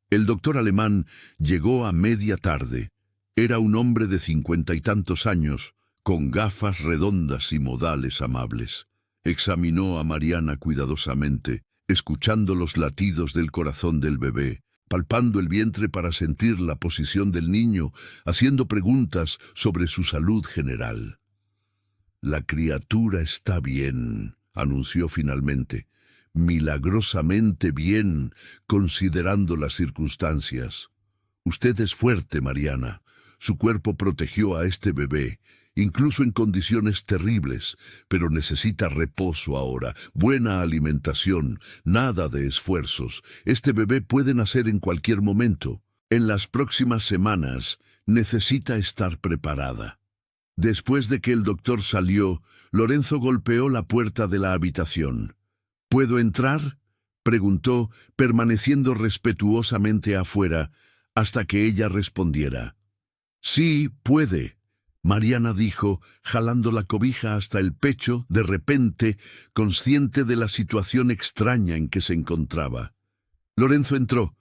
El doctor alemán llegó a media tarde. Era un hombre de 50 y tantos años, con gafas redondas y modales amables. Examinó a Mariana cuidadosamente, escuchando los latidos del corazón del bebé, palpando el vientre para sentir la posición del niño, haciendo preguntas sobre su salud general. «La criatura está bien», anunció finalmente, «milagrosamente bien, considerando las circunstancias. Usted es fuerte, Mariana. Su cuerpo protegió a este bebé, incluso en condiciones terribles, pero necesita reposo ahora, buena alimentación, nada de esfuerzos. Este bebé puede nacer en cualquier momento. En las próximas semanas necesita estar preparada». Después de que el doctor salió, Lorenzo golpeó la puerta de la habitación. «¿Puedo entrar?», preguntó, permaneciendo respetuosamente afuera, hasta que ella respondiera. «Sí, puede», Mariana dijo, jalando la cobija hasta el pecho, de repente, consciente de la situación extraña en que se encontraba. Lorenzo entró,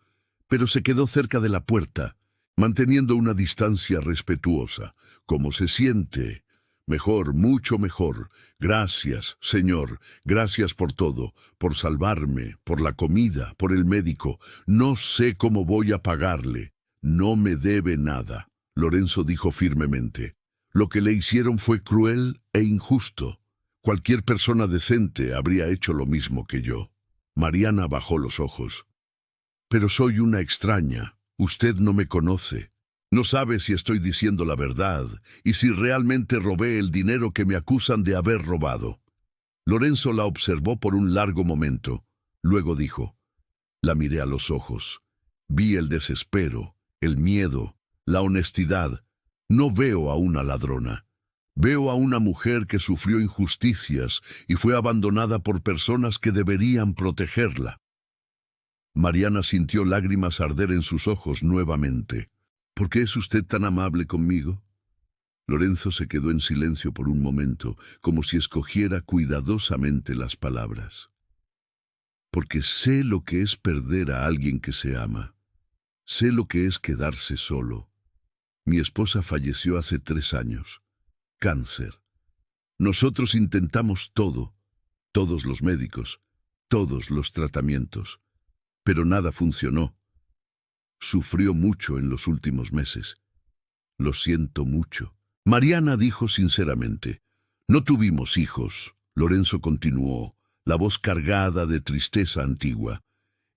pero se quedó cerca de la puerta, manteniendo una distancia respetuosa. «¿Cómo se siente?». «Mejor, mucho mejor. Gracias, señor. Gracias por todo, por salvarme, por la comida, por el médico. No sé cómo voy a pagarle». «No me debe nada», Lorenzo dijo firmemente. «Lo que le hicieron fue cruel e injusto. Cualquier persona decente habría hecho lo mismo que yo». Mariana bajó los ojos. «Pero soy una extraña. Usted no me conoce. No sabe si estoy diciendo la verdad y si realmente robé el dinero que me acusan de haber robado». Lorenzo la observó por un largo momento. Luego dijo. La miré a los ojos. Vi el desespero, el miedo, la honestidad. No veo a una ladrona. Veo a una mujer que sufrió injusticias y fue abandonada por personas que deberían protegerla. Mariana sintió lágrimas arder en sus ojos nuevamente. «¿Por qué es usted tan amable conmigo?». Lorenzo se quedó en silencio por un momento, como si escogiera cuidadosamente las palabras. «Porque sé lo que es perder a alguien que se ama. Sé lo que es quedarse solo. Mi esposa falleció hace 3 años. Cáncer. Nosotros intentamos todo, todos los médicos, todos los tratamientos, pero nada funcionó. Sufrió mucho en los últimos meses. Lo siento mucho». Mariana dijo sinceramente. «No tuvimos hijos», Lorenzo continuó, la voz cargada de tristeza antigua.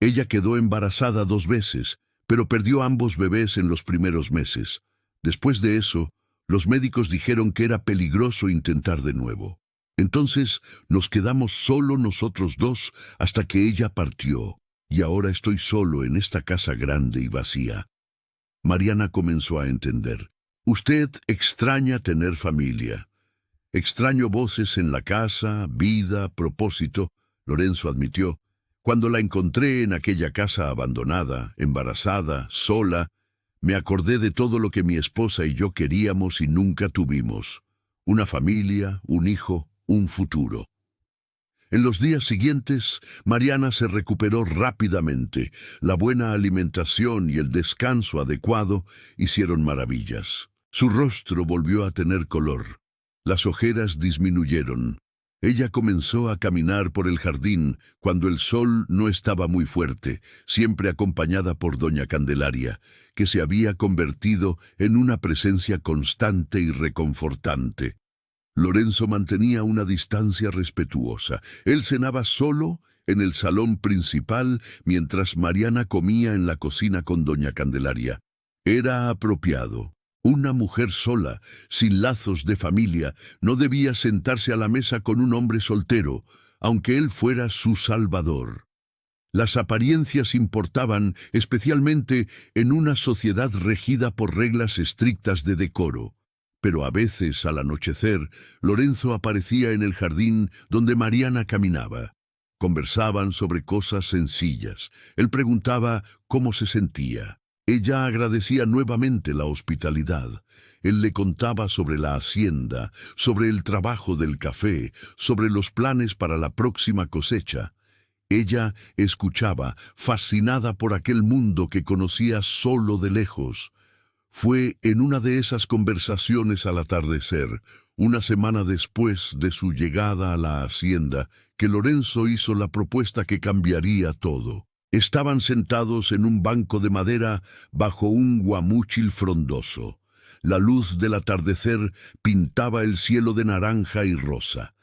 Ella quedó embarazada 2 veces, pero perdió ambos bebés en los primeros meses. Después de eso, los médicos dijeron que era peligroso intentar de nuevo. Entonces nos quedamos solo nosotros dos hasta que ella partió, y ahora estoy solo en esta casa grande y vacía. Mariana comenzó a entender. Usted extraña tener familia. Extraño voces en la casa, vida, propósito, Lorenzo admitió. Cuando la encontré en aquella casa abandonada, embarazada, sola, me acordé de todo lo que mi esposa y yo queríamos y nunca tuvimos. Una familia, un hijo, un futuro. En los días siguientes, Mariana se recuperó rápidamente. La buena alimentación y el descanso adecuado hicieron maravillas. Su rostro volvió a tener color. Las ojeras disminuyeron. Ella comenzó a caminar por el jardín cuando el sol no estaba muy fuerte, siempre acompañada por doña Candelaria, que se había convertido en una presencia constante y reconfortante. Lorenzo mantenía una distancia respetuosa. Él cenaba solo en el salón principal mientras Mariana comía en la cocina con doña Candelaria. Era apropiado. Una mujer sola, sin lazos de familia, no debía sentarse a la mesa con un hombre soltero, aunque él fuera su salvador. Las apariencias importaban, especialmente en una sociedad regida por reglas estrictas de decoro. Pero a veces, al anochecer, Lorenzo aparecía en el jardín donde Mariana caminaba. Conversaban sobre cosas sencillas. Él preguntaba cómo se sentía. Ella agradecía nuevamente la hospitalidad. Él le contaba sobre la hacienda, sobre el trabajo del café, sobre los planes para la próxima cosecha. Ella escuchaba, fascinada por aquel mundo que conocía solo de lejos. Fue en una de esas conversaciones al atardecer, una semana después de su llegada a la hacienda, que Lorenzo hizo la propuesta que cambiaría todo. Estaban sentados en un banco de madera bajo un guamúchil frondoso. La luz del atardecer pintaba el cielo de naranja y rosa.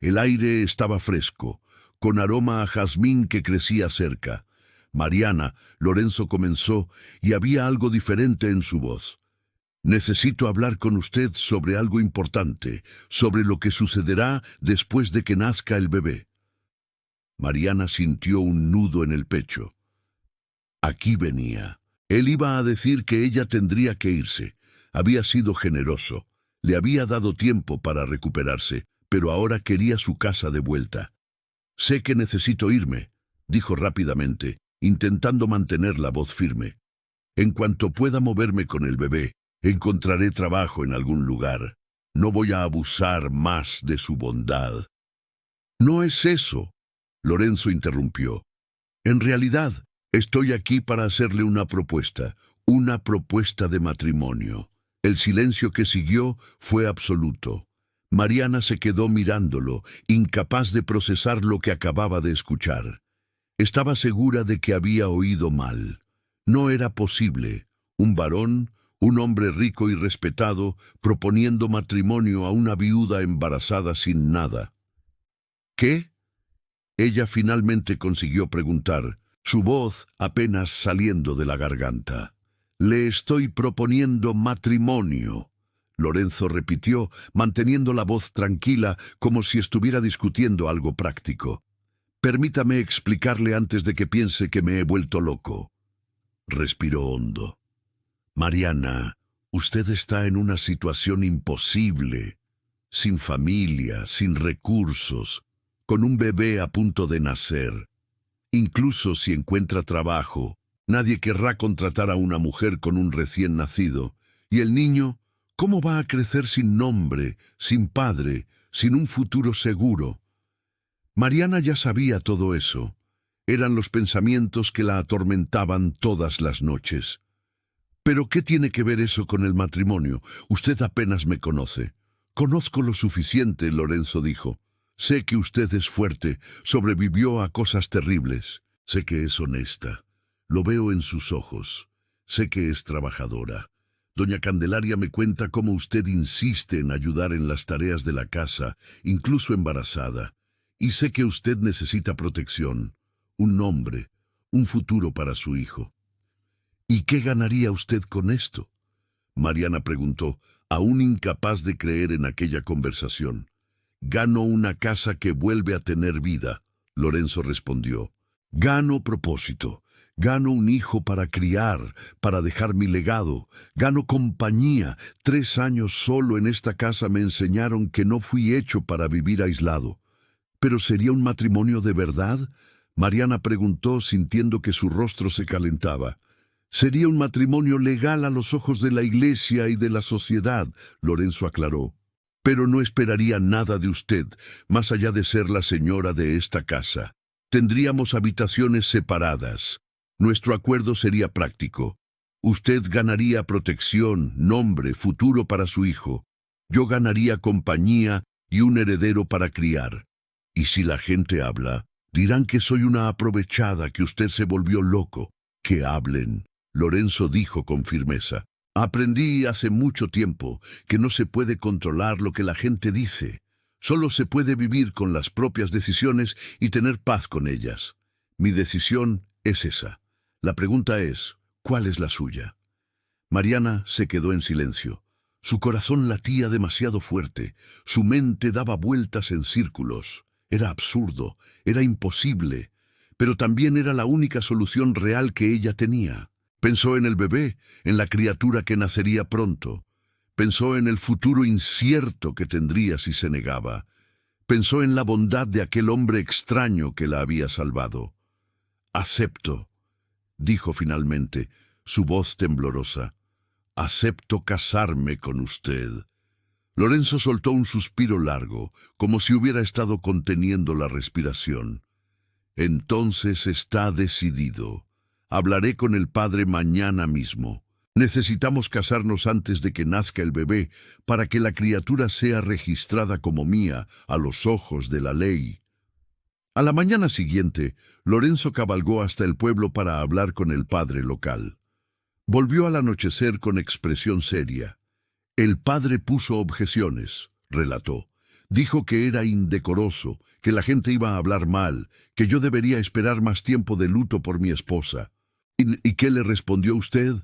El aire estaba fresco, con aroma a jazmín que crecía cerca. Mariana, Lorenzo comenzó, y había algo diferente en su voz. Necesito hablar con usted sobre algo importante, sobre lo que sucederá después de que nazca el bebé. Mariana sintió un nudo en el pecho. Aquí venía. Él iba a decir que ella tendría que irse. Había sido generoso. Le había dado tiempo para recuperarse, pero ahora quería su casa de vuelta. Sé que necesito irme, dijo rápidamente, intentando mantener la voz firme. En cuanto pueda moverme con el bebé, encontraré trabajo en algún lugar. No voy a abusar más de su bondad. No es eso, Lorenzo interrumpió. En realidad, estoy aquí para hacerle una propuesta de matrimonio. El silencio que siguió fue absoluto. Mariana se quedó mirándolo, incapaz de procesar lo que acababa de escuchar. Estaba segura de que había oído mal. No era posible. Un varón, un hombre rico y respetado, proponiendo matrimonio a una viuda embarazada sin nada. ¿Qué? Ella finalmente consiguió preguntar, su voz apenas saliendo de la garganta. Le estoy proponiendo matrimonio. Lorenzo repitió, manteniendo la voz tranquila, como si estuviera discutiendo algo práctico. Permítame explicarle antes de que piense que me he vuelto loco. Respiró hondo. Mariana, usted está en una situación imposible, sin familia, sin recursos, con un bebé a punto de nacer. Incluso si encuentra trabajo, nadie querrá contratar a una mujer con un recién nacido. ¿Y el niño? ¿Cómo va a crecer sin nombre, sin padre, sin un futuro seguro? Mariana ya sabía todo eso. Eran los pensamientos que la atormentaban todas las noches. ¿Pero qué tiene que ver eso con el matrimonio? Usted apenas me conoce. Conozco lo suficiente, Lorenzo dijo. Sé que usted es fuerte, sobrevivió a cosas terribles. Sé que es honesta. Lo veo en sus ojos. Sé que es trabajadora. Doña Candelaria me cuenta cómo usted insiste en ayudar en las tareas de la casa, incluso embarazada. Y sé que usted necesita protección, un nombre, un futuro para su hijo. ¿Y qué ganaría usted con esto?, Mariana preguntó, aún incapaz de creer en aquella conversación. Gano una casa que vuelve a tener vida, Lorenzo respondió. Gano propósito, gano un hijo para criar, para dejar mi legado, gano compañía. 3 años solo en esta casa me enseñaron que no fui hecho para vivir aislado. ¿Pero sería un matrimonio de verdad?, Mariana preguntó, sintiendo que su rostro se calentaba. Sería un matrimonio legal a los ojos de la iglesia y de la sociedad, Lorenzo aclaró. Pero no esperaría nada de usted, más allá de ser la señora de esta casa. Tendríamos habitaciones separadas. Nuestro acuerdo sería práctico. Usted ganaría protección, nombre, futuro para su hijo. Yo ganaría compañía y un heredero para criar. Y si la gente habla, dirán que soy una aprovechada, que usted se volvió loco. Que hablen, Lorenzo dijo con firmeza. Aprendí hace mucho tiempo que no se puede controlar lo que la gente dice. Solo se puede vivir con las propias decisiones y tener paz con ellas. Mi decisión es esa. La pregunta es, ¿cuál es la suya? Mariana se quedó en silencio. Su corazón latía demasiado fuerte. Su mente daba vueltas en círculos. Era absurdo, era imposible, pero también era la única solución real que ella tenía. Pensó en el bebé, en la criatura que nacería pronto. Pensó en el futuro incierto que tendría si se negaba. Pensó en la bondad de aquel hombre extraño que la había salvado. «Acepto», dijo finalmente, su voz temblorosa. «Acepto casarme con usted». Lorenzo soltó un suspiro largo, como si hubiera estado conteniendo la respiración. «Entonces está decidido. Hablaré con el padre mañana mismo. Necesitamos casarnos antes de que nazca el bebé para que la criatura sea registrada como mía a los ojos de la ley». A la mañana siguiente, Lorenzo cabalgó hasta el pueblo para hablar con el padre local. Volvió al anochecer con expresión seria. El padre puso objeciones, relató. Dijo que era indecoroso, que la gente iba a hablar mal, que yo debería esperar más tiempo de luto por mi esposa. ¿Y qué le respondió usted?,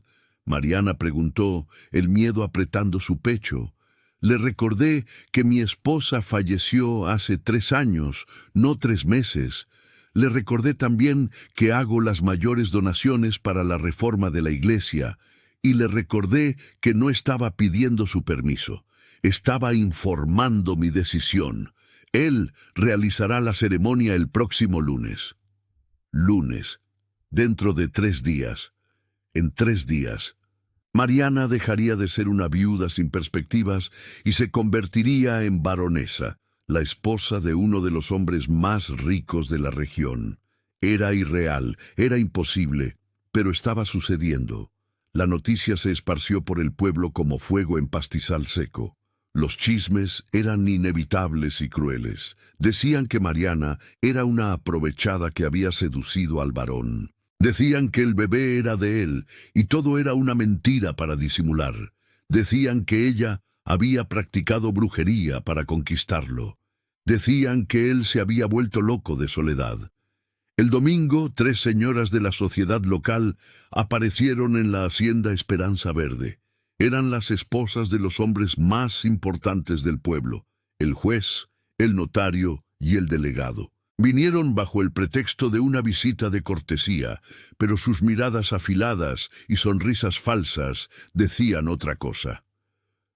Mariana preguntó, el miedo apretando su pecho. Le recordé que mi esposa falleció hace 3 años, no 3 meses. Le recordé también que hago las mayores donaciones para la reforma de la iglesia, y le recordé que no estaba pidiendo su permiso. Estaba informando mi decisión. Él realizará la ceremonia el próximo lunes. Lunes. Dentro de 3 días. En 3 días. Mariana dejaría de ser una viuda sin perspectivas y se convertiría en baronesa, la esposa de uno de los hombres más ricos de la región. Era irreal, era imposible, pero estaba sucediendo. La noticia se esparció por el pueblo como fuego en pastizal seco. Los chismes eran inevitables y crueles. Decían que Mariana era una aprovechada que había seducido al varón. Decían que el bebé era de él y todo era una mentira para disimular. Decían que ella había practicado brujería para conquistarlo. Decían que él se había vuelto loco de soledad. El domingo, 3 señoras de la sociedad local aparecieron en la hacienda Esperanza Verde. Eran las esposas de los hombres más importantes del pueblo, el juez, el notario y el delegado. Vinieron bajo el pretexto de una visita de cortesía, pero sus miradas afiladas y sonrisas falsas decían otra cosa.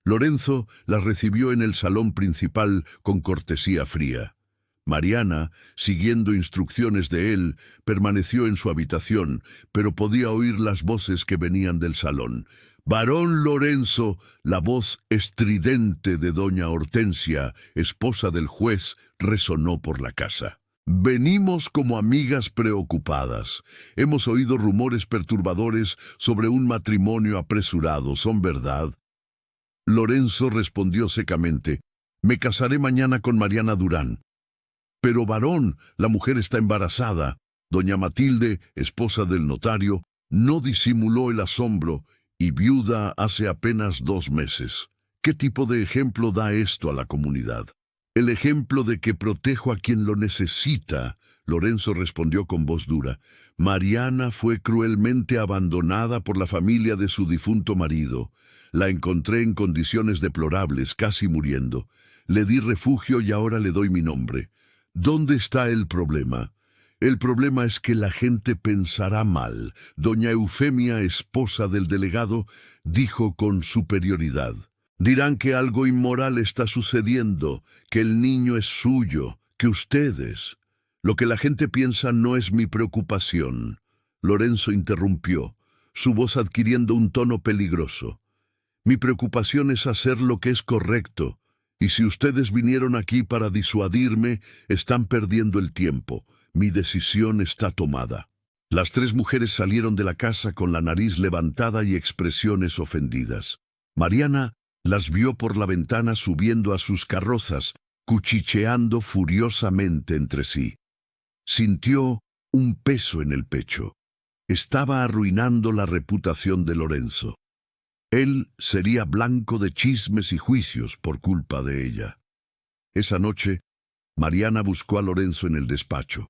Lorenzo las recibió en el salón principal con cortesía fría. Mariana, siguiendo instrucciones de él, permaneció en su habitación, pero podía oír las voces que venían del salón. «Varón Lorenzo», la voz estridente de doña Hortensia, esposa del juez, resonó por la casa. «Venimos como amigas preocupadas. Hemos oído rumores perturbadores sobre un matrimonio apresurado. ¿Son verdad?» Lorenzo respondió secamente. «Me casaré mañana con Mariana Durán». «Pero varón, la mujer está embarazada». Doña Matilde, esposa del notario, no disimuló el asombro y viuda hace apenas 2 meses. ¿Qué tipo de ejemplo da esto a la comunidad? El ejemplo de que protejo a quien lo necesita. Lorenzo respondió con voz dura. Mariana fue cruelmente abandonada por la familia de su difunto marido. La encontré en condiciones deplorables, casi muriendo. Le di refugio y ahora le doy mi nombre. ¿Dónde está el problema? El problema es que la gente pensará mal. Doña Eufemia, esposa del delegado, dijo con superioridad. Dirán que algo inmoral está sucediendo, que el niño es suyo, que ustedes. Lo que la gente piensa no es mi preocupación. Lorenzo interrumpió, su voz adquiriendo un tono peligroso. Mi preocupación es hacer lo que es correcto, y si ustedes vinieron aquí para disuadirme, están perdiendo el tiempo. Mi decisión está tomada. Las tres mujeres salieron de la casa con la nariz levantada y expresiones ofendidas. Mariana las vio por la ventana subiendo a sus carrozas, cuchicheando furiosamente entre sí. Sintió un peso en el pecho. Estaba arruinando la reputación de Lorenzo. Él sería blanco de chismes y juicios por culpa de ella. Esa noche, Mariana buscó a Lorenzo en el despacho.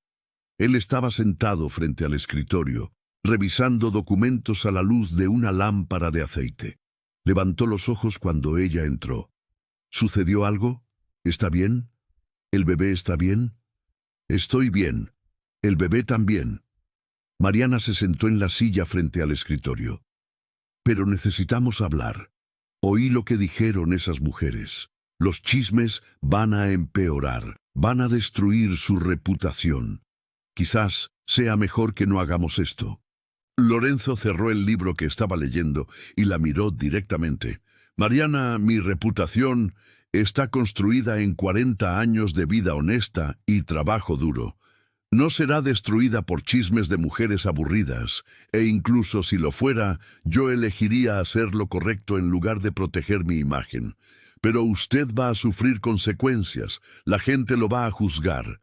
Él estaba sentado frente al escritorio, revisando documentos a la luz de una lámpara de aceite. Levantó los ojos cuando ella entró. ¿Sucedió algo? ¿Está bien? ¿El bebé está bien? Estoy bien. El bebé también. Mariana se sentó en la silla frente al escritorio. Pero necesitamos hablar. Oí lo que dijeron esas mujeres. Los chismes van a empeorar, van a destruir su reputación. Quizás sea mejor que no hagamos esto. Lorenzo cerró el libro que estaba leyendo y la miró directamente. Mariana, mi reputación está construida en 40 años de vida honesta y trabajo duro. No será destruida por chismes de mujeres aburridas, e incluso si lo fuera, yo elegiría hacer lo correcto en lugar de proteger mi imagen. Pero usted va a sufrir consecuencias, la gente lo va a juzgar.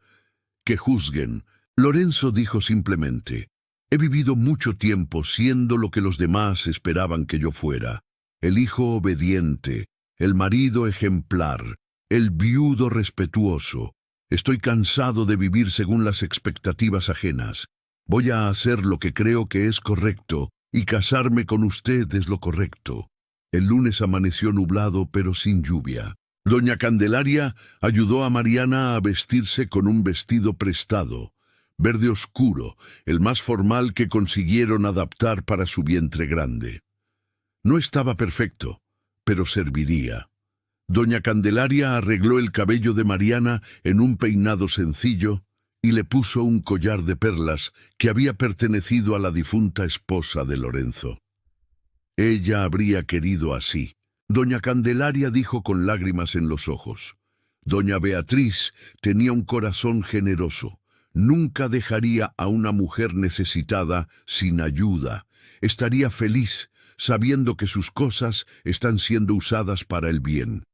Que juzguen. Lorenzo dijo simplemente, he vivido mucho tiempo siendo lo que los demás esperaban que yo fuera. El hijo obediente, el marido ejemplar, el viudo respetuoso. Estoy cansado de vivir según las expectativas ajenas. Voy a hacer lo que creo que es correcto, y casarme con usted es lo correcto. El lunes amaneció nublado, pero sin lluvia. Doña Candelaria ayudó a Mariana a vestirse con un vestido prestado, verde oscuro, el más formal que consiguieron adaptar para su vientre grande. No estaba perfecto, pero serviría. Doña Candelaria arregló el cabello de Mariana en un peinado sencillo y le puso un collar de perlas que había pertenecido a la difunta esposa de Lorenzo. Ella habría querido así. Doña Candelaria dijo con lágrimas en los ojos. Doña Beatriz tenía un corazón generoso. Nunca dejaría a una mujer necesitada sin ayuda. Estaría feliz sabiendo que sus cosas están siendo usadas para el bien.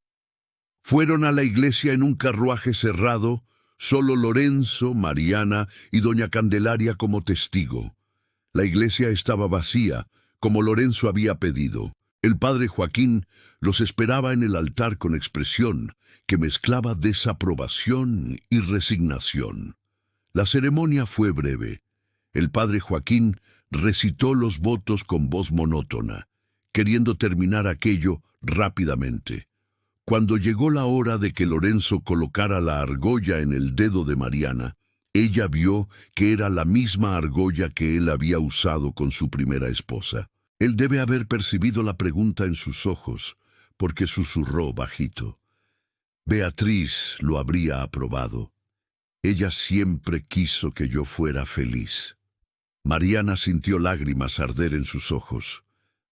Fueron a la iglesia en un carruaje cerrado, solo Lorenzo, Mariana y doña Candelaria como testigo. La iglesia estaba vacía, como Lorenzo había pedido. El padre Joaquín los esperaba en el altar con expresión que mezclaba desaprobación y resignación. La ceremonia fue breve. El padre Joaquín recitó los votos con voz monótona, queriendo terminar aquello rápidamente. Cuando llegó la hora de que Lorenzo colocara la argolla en el dedo de Mariana, ella vio que era la misma argolla que él había usado con su primera esposa. Él debe haber percibido la pregunta en sus ojos, porque susurró bajito. Beatriz lo habría aprobado. Ella siempre quiso que yo fuera feliz. Mariana sintió lágrimas arder en sus ojos.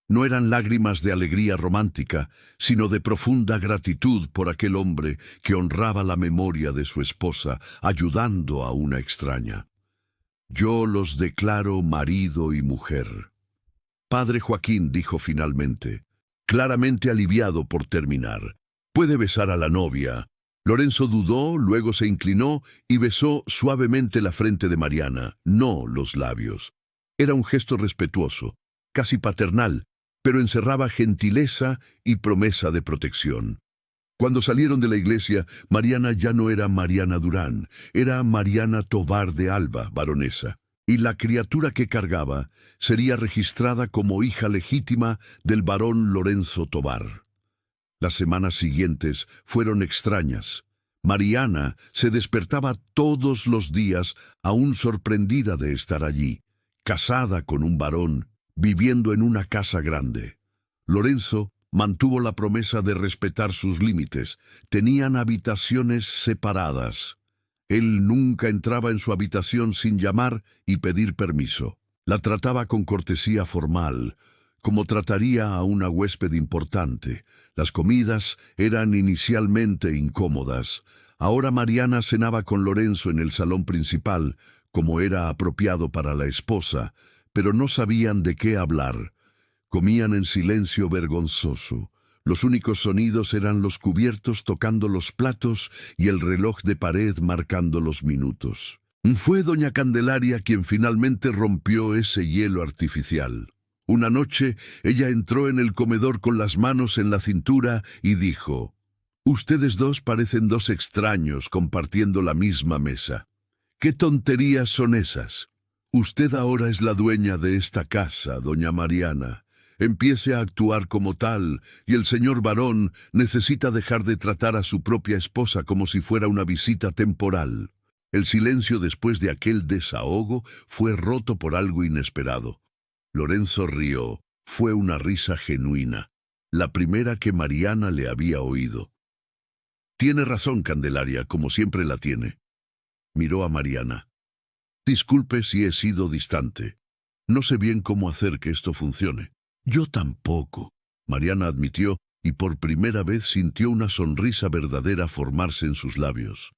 No eran lágrimas de alegría romántica, sino de profunda gratitud por aquel hombre que honraba la memoria de su esposa, ayudando a una extraña. Yo los declaro marido y mujer. Padre Joaquín dijo finalmente, claramente aliviado por terminar. Puede besar a la novia. Lorenzo dudó, luego se inclinó y besó suavemente la frente de Mariana, no los labios. Era un gesto respetuoso, casi paternal, pero encerraba gentileza y promesa de protección. Cuando salieron de la iglesia, Mariana ya no era Mariana Durán, era Mariana Tovar de Alba, baronesa, y la criatura que cargaba sería registrada como hija legítima del barón Lorenzo Tovar. Las semanas siguientes fueron extrañas. Mariana se despertaba todos los días, aún sorprendida de estar allí, casada con un varón, viviendo en una casa grande. Lorenzo mantuvo la promesa de respetar sus límites. Tenían habitaciones separadas. Él nunca entraba en su habitación sin llamar y pedir permiso. La trataba con cortesía formal, como trataría a una huésped importante. Las comidas eran inicialmente incómodas. Ahora Mariana cenaba con Lorenzo en el salón principal, como era apropiado para la esposa, pero no sabían de qué hablar. Comían en silencio vergonzoso. Los únicos sonidos eran los cubiertos tocando los platos y el reloj de pared marcando los minutos. Fue doña Candelaria quien finalmente rompió ese hielo artificial. Una noche, ella entró en el comedor con las manos en la cintura y dijo: «Ustedes dos parecen dos extraños compartiendo la misma mesa. ¿Qué tonterías son esas? Usted ahora es la dueña de esta casa, doña Mariana. Empiece a actuar como tal, y el señor barón necesita dejar de tratar a su propia esposa como si fuera una visita temporal». El silencio después de aquel desahogo fue roto por algo inesperado. Lorenzo rió. Fue una risa genuina, la primera que Mariana le había oído. «Tiene razón, Candelaria, como siempre la tiene». Miró a Mariana. «Disculpe si he sido distante. No sé bien cómo hacer que esto funcione». «Yo tampoco», Mariana admitió, y por primera vez sintió una sonrisa verdadera formarse en sus labios.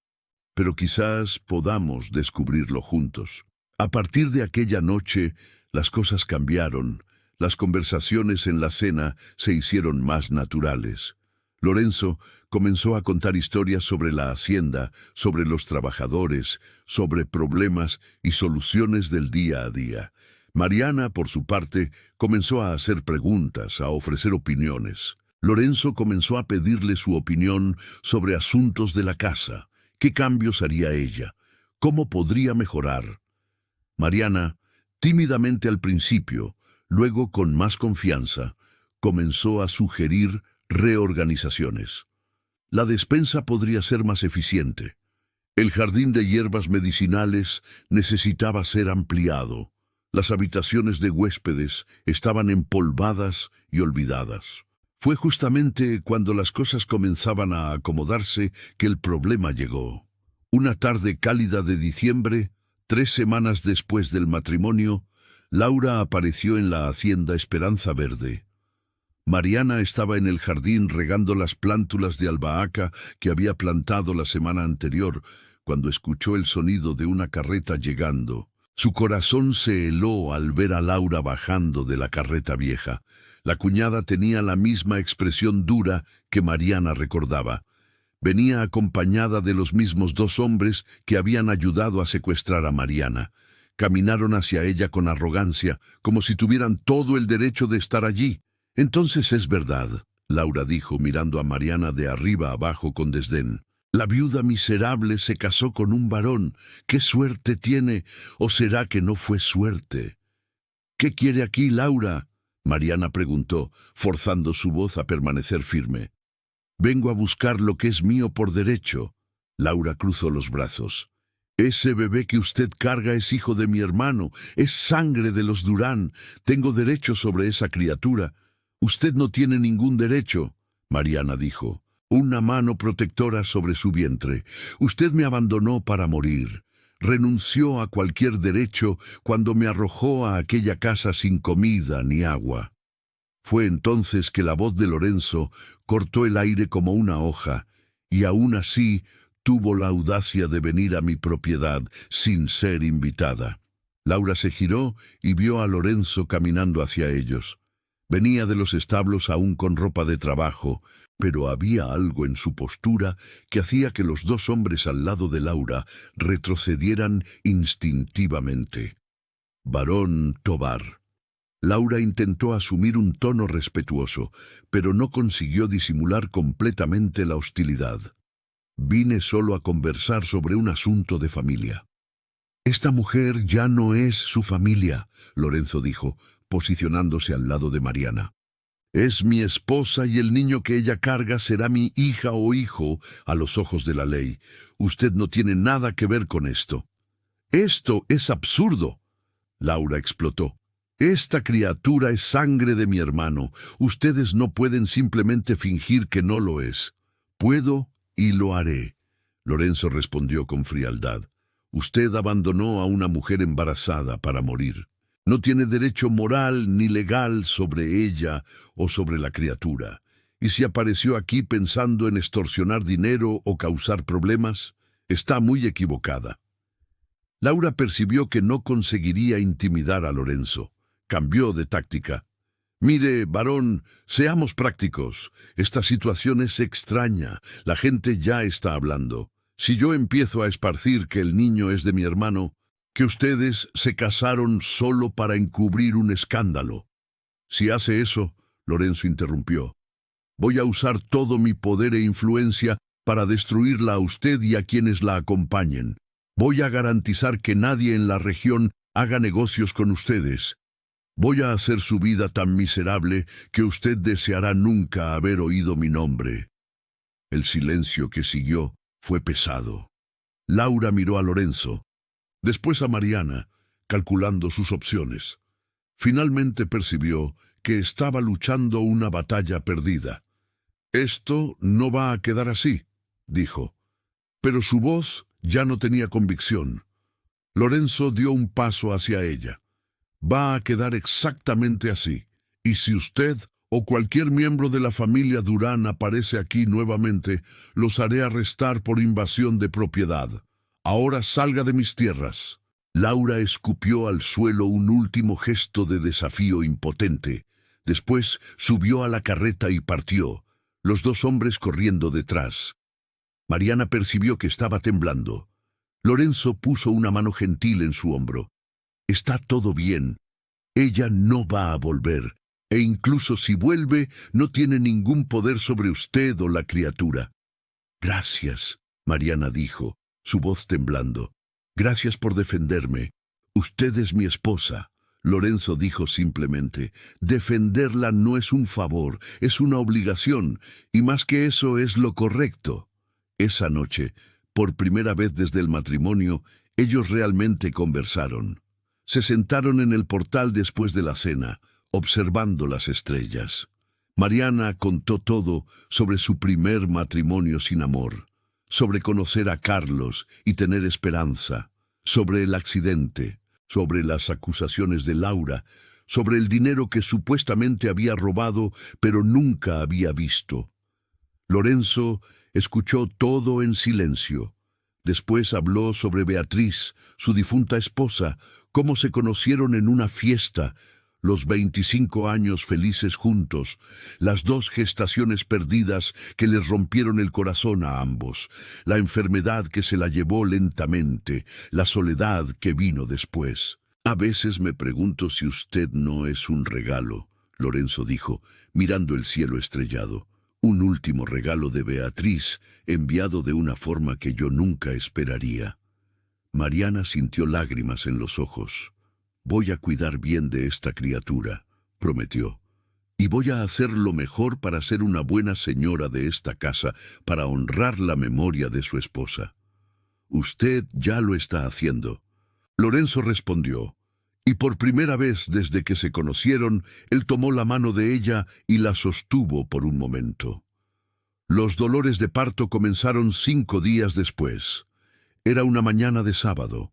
«Pero quizás podamos descubrirlo juntos». A partir de aquella noche, las cosas cambiaron. Las conversaciones en la cena se hicieron más naturales. Lorenzo comenzó a contar historias sobre la hacienda, sobre los trabajadores, sobre problemas y soluciones del día a día. Mariana, por su parte, comenzó a hacer preguntas, a ofrecer opiniones. Lorenzo comenzó a pedirle su opinión sobre asuntos de la casa. ¿Qué cambios haría ella? ¿Cómo podría mejorar? Mariana, tímidamente al principio, luego con más confianza, comenzó a sugerir reorganizaciones. La despensa podría ser más eficiente. El jardín de hierbas medicinales necesitaba ser ampliado. Las habitaciones de huéspedes estaban empolvadas y olvidadas. Fue justamente cuando las cosas comenzaban a acomodarse que el problema llegó. Una tarde cálida de diciembre, 3 semanas después del matrimonio, Laura apareció en la hacienda Esperanza Verde. Mariana estaba en el jardín regando las plántulas de albahaca que había plantado la semana anterior, cuando escuchó el sonido de una carreta llegando. Su corazón se heló al ver a Laura bajando de la carreta vieja. La cuñada tenía la misma expresión dura que Mariana recordaba. Venía acompañada de los mismos 2 hombres que habían ayudado a secuestrar a Mariana. Caminaron hacia ella con arrogancia, como si tuvieran todo el derecho de estar allí. «Entonces es verdad», Laura dijo mirando a Mariana de arriba abajo con desdén. «La viuda miserable se casó con un varón. ¿Qué suerte tiene? ¿O será que no fue suerte?» «¿Qué quiere aquí, Laura?», Mariana preguntó, forzando su voz a permanecer firme. «Vengo a buscar lo que es mío por derecho». Laura cruzó los brazos. «Ese bebé que usted carga es hijo de mi hermano, es sangre de los Durán. Tengo derecho sobre esa criatura». «Usted no tiene ningún derecho», Mariana dijo, una mano protectora sobre su vientre. «Usted me abandonó para morir. Renunció a cualquier derecho cuando me arrojó a aquella casa sin comida ni agua». Fue entonces que la voz de Lorenzo cortó el aire como una hoja, y aún así tuvo la audacia de venir a mi propiedad sin ser invitada. Laura se giró y vio a Lorenzo caminando hacia ellos. Venía de los establos aún con ropa de trabajo, pero había algo en su postura que hacía que los 2 hombres al lado de Laura retrocedieran instintivamente. «Barón Tovar», Laura intentó asumir un tono respetuoso, pero no consiguió disimular completamente la hostilidad. Vine solo a conversar sobre un asunto de familia. Esta mujer ya no es su familia, Lorenzo dijo, posicionándose al lado de Mariana. Es mi esposa y el niño que ella carga será mi hija o hijo a los ojos de la ley. Usted no tiene nada que ver con esto. Esto es absurdo. Laura explotó. Esta criatura es sangre de mi hermano. Ustedes no pueden simplemente fingir que no lo es. Puedo y lo haré. Lorenzo respondió con frialdad. Usted abandonó a una mujer embarazada para morir. No tiene derecho moral ni legal sobre ella o sobre la criatura. Y si apareció aquí pensando en extorsionar dinero o causar problemas, está muy equivocada. Laura percibió que no conseguiría intimidar a Lorenzo. Cambió de táctica. Mire, varón, seamos prácticos. Esta situación es extraña. La gente ya está hablando. Si yo empiezo a esparcir que el niño es de mi hermano, que ustedes se casaron solo para encubrir un escándalo. Si hace eso, Lorenzo interrumpió, voy a usar todo mi poder e influencia para destruirla a usted y a quienes la acompañen. Voy a garantizar que nadie en la región haga negocios con ustedes. Voy a hacer su vida tan miserable que usted deseará nunca haber oído mi nombre. El silencio que siguió fue pesado. Laura miró a Lorenzo, después a Mariana, calculando sus opciones. Finalmente percibió que estaba luchando una batalla perdida. Esto no va a quedar así, dijo. Pero su voz ya no tenía convicción. Lorenzo dio un paso hacia ella. Va a quedar exactamente así. Y si usted o cualquier miembro de la familia Durán aparece aquí nuevamente, los haré arrestar por invasión de propiedad. Ahora salga de mis tierras. Laura escupió al suelo un último gesto de desafío impotente. Después subió a la carreta y partió, los dos hombres corriendo detrás. Mariana percibió que estaba temblando. Lorenzo puso una mano gentil en su hombro. Está todo bien. Ella no va a volver, e incluso si vuelve, no tiene ningún poder sobre usted o la criatura. Gracias, Mariana dijo, su voz temblando. Gracias por defenderme. Usted es mi esposa. Lorenzo dijo simplemente, defenderla no es un favor, es una obligación, y más que eso es lo correcto. Esa noche, por primera vez desde el matrimonio, ellos realmente conversaron. Se sentaron en el portal después de la cena, observando las estrellas. Mariana contó todo sobre su primer matrimonio sin amor, sobre conocer a Carlos y tener esperanza, sobre el accidente, sobre las acusaciones de Laura, sobre el dinero que supuestamente había robado pero nunca había visto. Lorenzo escuchó todo en silencio. Después habló sobre Beatriz, su difunta esposa, cómo se conocieron en una fiesta, los 25 años felices juntos, las 2 gestaciones perdidas que les rompieron el corazón a ambos, la enfermedad que se la llevó lentamente, la soledad que vino después. A veces me pregunto si usted no es un regalo, Lorenzo dijo, mirando el cielo estrellado. Un último regalo de Beatriz, enviado de una forma que yo nunca esperaría. Mariana sintió lágrimas en los ojos. Voy a cuidar bien de esta criatura, prometió. Y voy a hacer lo mejor para ser una buena señora de esta casa, para honrar la memoria de su esposa. Usted ya lo está haciendo. Lorenzo respondió. Y por primera vez desde que se conocieron, él tomó la mano de ella y la sostuvo por un momento. Los dolores de parto comenzaron 5 días después. Era una mañana de sábado.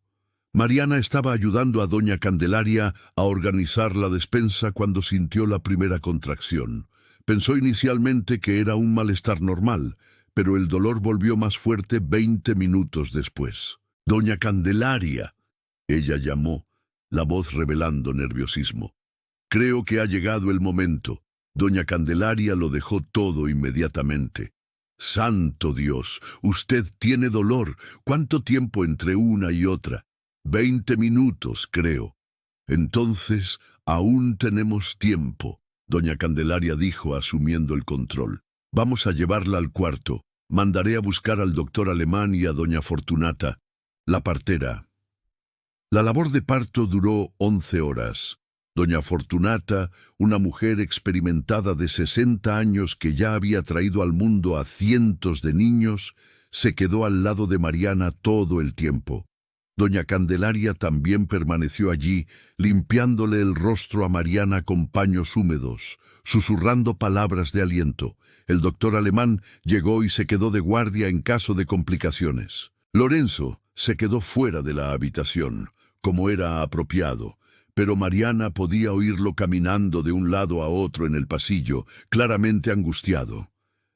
Mariana estaba ayudando a doña Candelaria a organizar la despensa cuando sintió la primera contracción. Pensó inicialmente que era un malestar normal, pero el dolor volvió más fuerte 20 minutos después. «Doña Candelaria», ella llamó, la voz revelando nerviosismo. «Creo que ha llegado el momento». Doña Candelaria lo dejó todo inmediatamente. «Santo Dios, usted tiene dolor. ¿Cuánto tiempo entre una y otra?» 20 minutos, creo. Entonces, aún tenemos tiempo, doña Candelaria dijo, asumiendo el control. Vamos a llevarla al cuarto. Mandaré a buscar al doctor Alemán y a doña Fortunata, la partera. La labor de parto duró 11 horas. Doña Fortunata, una mujer experimentada de 60 años que ya había traído al mundo a cientos de niños, se quedó al lado de Mariana todo el tiempo. Doña Candelaria también permaneció allí, limpiándole el rostro a Mariana con paños húmedos, susurrando palabras de aliento. El doctor Alemán llegó y se quedó de guardia en caso de complicaciones. Lorenzo se quedó fuera de la habitación, como era apropiado, pero Mariana podía oírlo caminando de un lado a otro en el pasillo, claramente angustiado.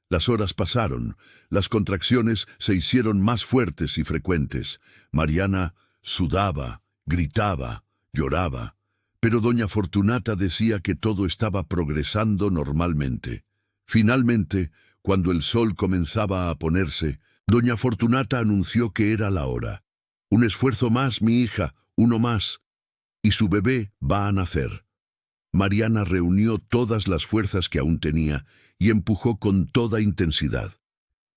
Las horas pasaron, las contracciones se hicieron más fuertes y frecuentes. Mariana sudaba, gritaba, lloraba, pero doña Fortunata decía que todo estaba progresando normalmente. Finalmente, cuando el sol comenzaba a ponerse, doña Fortunata anunció que era la hora. Un esfuerzo más, mi hija, uno más, y su bebé va a nacer. Mariana reunió todas las fuerzas que aún tenía y empujó con toda intensidad.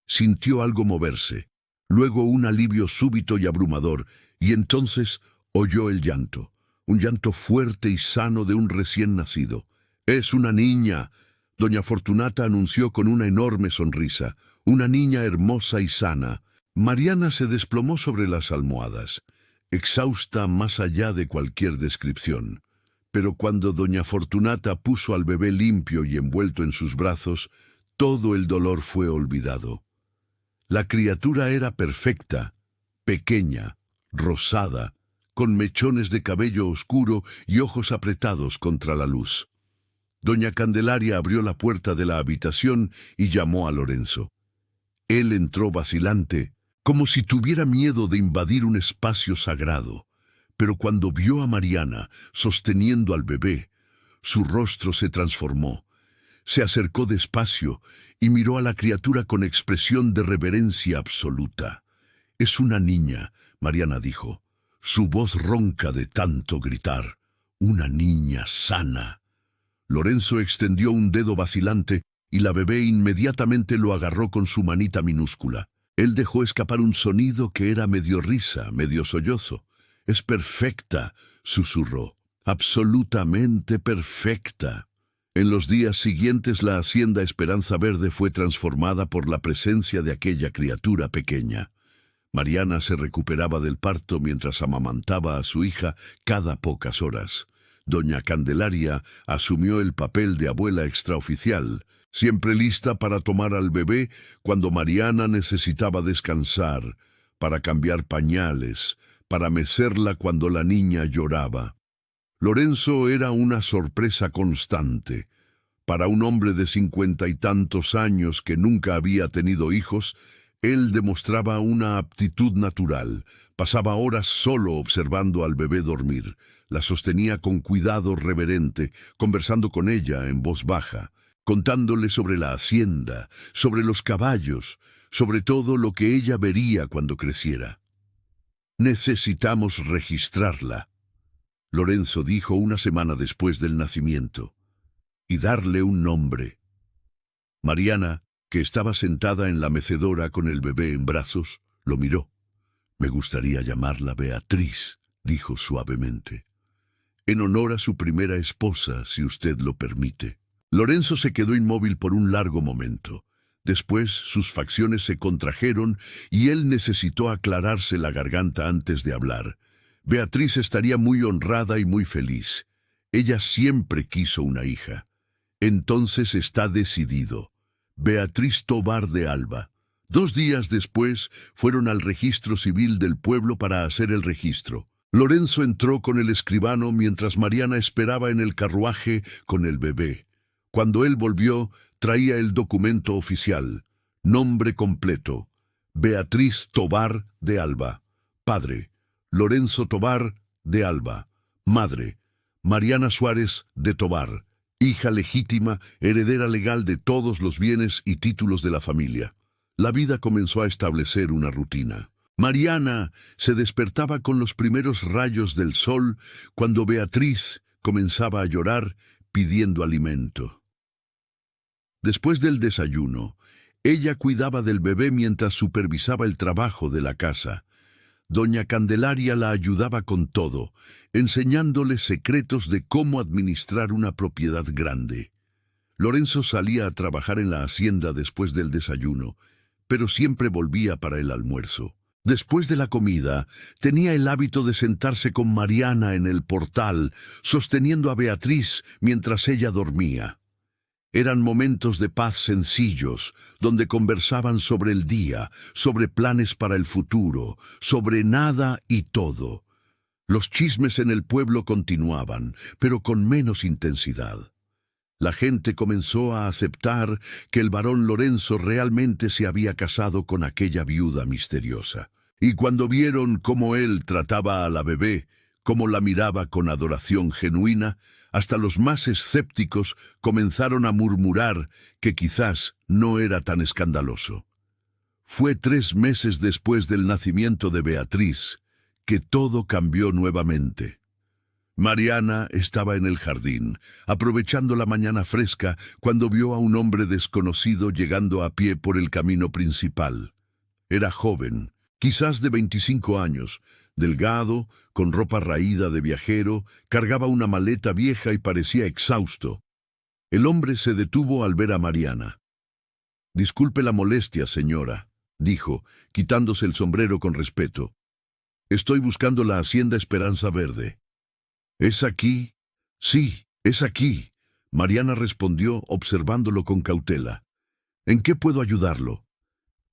Sintió algo moverse, luego un alivio súbito y abrumador, y entonces oyó el llanto, un llanto fuerte y sano de un recién nacido. «Es una niña», doña Fortunata anunció con una enorme sonrisa, «una niña hermosa y sana». Mariana se desplomó sobre las almohadas, exhausta más allá de cualquier descripción. Pero cuando doña Fortunata puso al bebé limpio y envuelto en sus brazos, todo el dolor fue olvidado. La criatura era perfecta, pequeña, rosada, con mechones de cabello oscuro y ojos apretados contra la luz. Doña Candelaria abrió la puerta de la habitación y llamó a Lorenzo. Él entró vacilante, como si tuviera miedo de invadir un espacio sagrado. Pero cuando vio a Mariana sosteniendo al bebé, su rostro se transformó. Se acercó despacio y miró a la criatura con expresión de reverencia absoluta. «Es una niña», Mariana dijo. Su voz ronca de tanto gritar. «Una niña sana». Lorenzo extendió un dedo vacilante y la bebé inmediatamente lo agarró con su manita minúscula. Él dejó escapar un sonido que era medio risa, medio sollozo. «Es perfecta», susurró. «Absolutamente perfecta». En los días siguientes la hacienda Esperanza Verde fue transformada por la presencia de aquella criatura pequeña. Mariana se recuperaba del parto mientras amamantaba a su hija cada pocas horas. Doña Candelaria asumió el papel de abuela extraoficial, siempre lista para tomar al bebé cuando Mariana necesitaba descansar, para cambiar pañales, para mecerla cuando la niña lloraba. Lorenzo era una sorpresa constante. Para un hombre de 50 y tantos años que nunca había tenido hijos, él demostraba una aptitud natural. Pasaba horas solo observando al bebé dormir. La sostenía con cuidado reverente, conversando con ella en voz baja, contándole sobre la hacienda, sobre los caballos, sobre todo lo que ella vería cuando creciera. «Necesitamos registrarla», Lorenzo dijo una semana después del nacimiento, «y darle un nombre». Mariana, que estaba sentada en la mecedora con el bebé en brazos, lo miró. «Me gustaría llamarla Beatriz», dijo suavemente. «En honor a su primera esposa, si usted lo permite». Lorenzo se quedó inmóvil por un largo momento. Después sus facciones se contrajeron y él necesitó aclararse la garganta antes de hablar. Beatriz estaría muy honrada y muy feliz. Ella siempre quiso una hija. Entonces está decidido. Beatriz Tovar de Alba. 2 días después fueron al registro civil del pueblo para hacer el registro. Lorenzo entró con el escribano mientras Mariana esperaba en el carruaje con el bebé. Cuando él volvió, traía el documento oficial. Nombre completo: Beatriz Tovar de Alba. Padre: Lorenzo Tovar de Alba. Madre: Mariana Suárez de Tovar. Hija legítima, heredera legal de todos los bienes y títulos de la familia. La vida comenzó a establecer una rutina. Mariana se despertaba con los primeros rayos del sol cuando Beatriz comenzaba a llorar pidiendo alimento. Después del desayuno, ella cuidaba del bebé mientras supervisaba el trabajo de la casa. Doña Candelaria la ayudaba con todo, enseñándole secretos de cómo administrar una propiedad grande. Lorenzo salía a trabajar en la hacienda después del desayuno, pero siempre volvía para el almuerzo. Después de la comida, tenía el hábito de sentarse con Mariana en el portal, sosteniendo a Beatriz mientras ella dormía. Eran momentos de paz sencillos, donde conversaban sobre el día, sobre planes para el futuro, sobre nada y todo. Los chismes en el pueblo continuaban, pero con menos intensidad. La gente comenzó a aceptar que el varón Lorenzo realmente se había casado con aquella viuda misteriosa. Y cuando vieron cómo él trataba a la bebé, cómo la miraba con adoración genuina, hasta los más escépticos comenzaron a murmurar que quizás no era tan escandaloso. Fue 3 meses después del nacimiento de Beatriz que todo cambió nuevamente. Mariana estaba en el jardín, aprovechando la mañana fresca cuando vio a un hombre desconocido llegando a pie por el camino principal. Era joven, quizás de 25 años, delgado, con ropa raída de viajero, cargaba una maleta vieja y parecía exhausto. El hombre se detuvo al ver a Mariana. «Disculpe la molestia, señora», dijo, quitándose el sombrero con respeto. «Estoy buscando la hacienda Esperanza Verde». «¿Es aquí?» «Sí, es aquí», Mariana respondió observándolo con cautela. «¿En qué puedo ayudarlo?»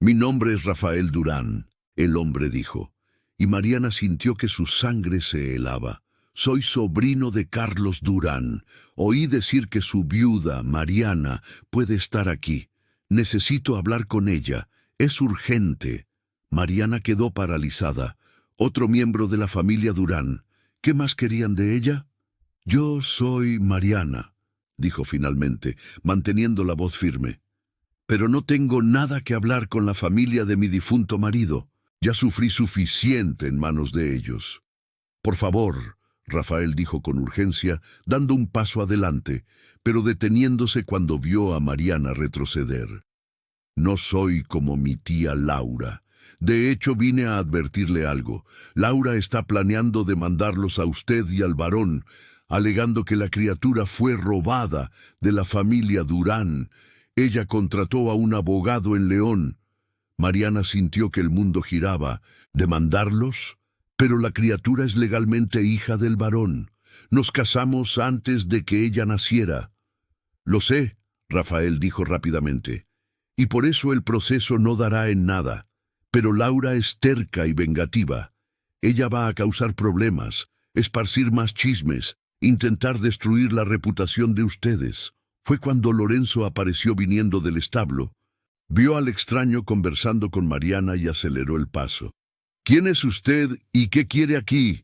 «Mi nombre es Rafael Durán», el hombre dijo, y Mariana sintió que su sangre se helaba. «Soy sobrino de Carlos Durán. Oí decir que su viuda, Mariana, puede estar aquí. Necesito hablar con ella. Es urgente». Mariana quedó paralizada. Otro miembro de la familia Durán. ¿Qué más querían de ella? «Yo soy Mariana», dijo finalmente, manteniendo la voz firme. «Pero no tengo nada que hablar con la familia de mi difunto marido. Ya sufrí suficiente en manos de ellos». «Por favor», Rafael dijo con urgencia, dando un paso adelante, pero deteniéndose cuando vio a Mariana retroceder. «No soy como mi tía Laura. De hecho, vine a advertirle algo. Laura está planeando demandarlos a usted y al varón, alegando que la criatura fue robada de la familia Durán. Ella contrató a un abogado en León». Mariana sintió que el mundo giraba. ¿Demandarlos? Pero la criatura es legalmente hija del varón. Nos casamos antes de que ella naciera. «Lo sé», Rafael dijo rápidamente, «y por eso el proceso no dará en nada. Pero Laura es terca y vengativa. Ella va a causar problemas, esparcir más chismes, intentar destruir la reputación de ustedes». Fue cuando Lorenzo apareció viniendo del establo. Vio al extraño conversando con Mariana y aceleró el paso. «¿Quién es usted y qué quiere aquí?»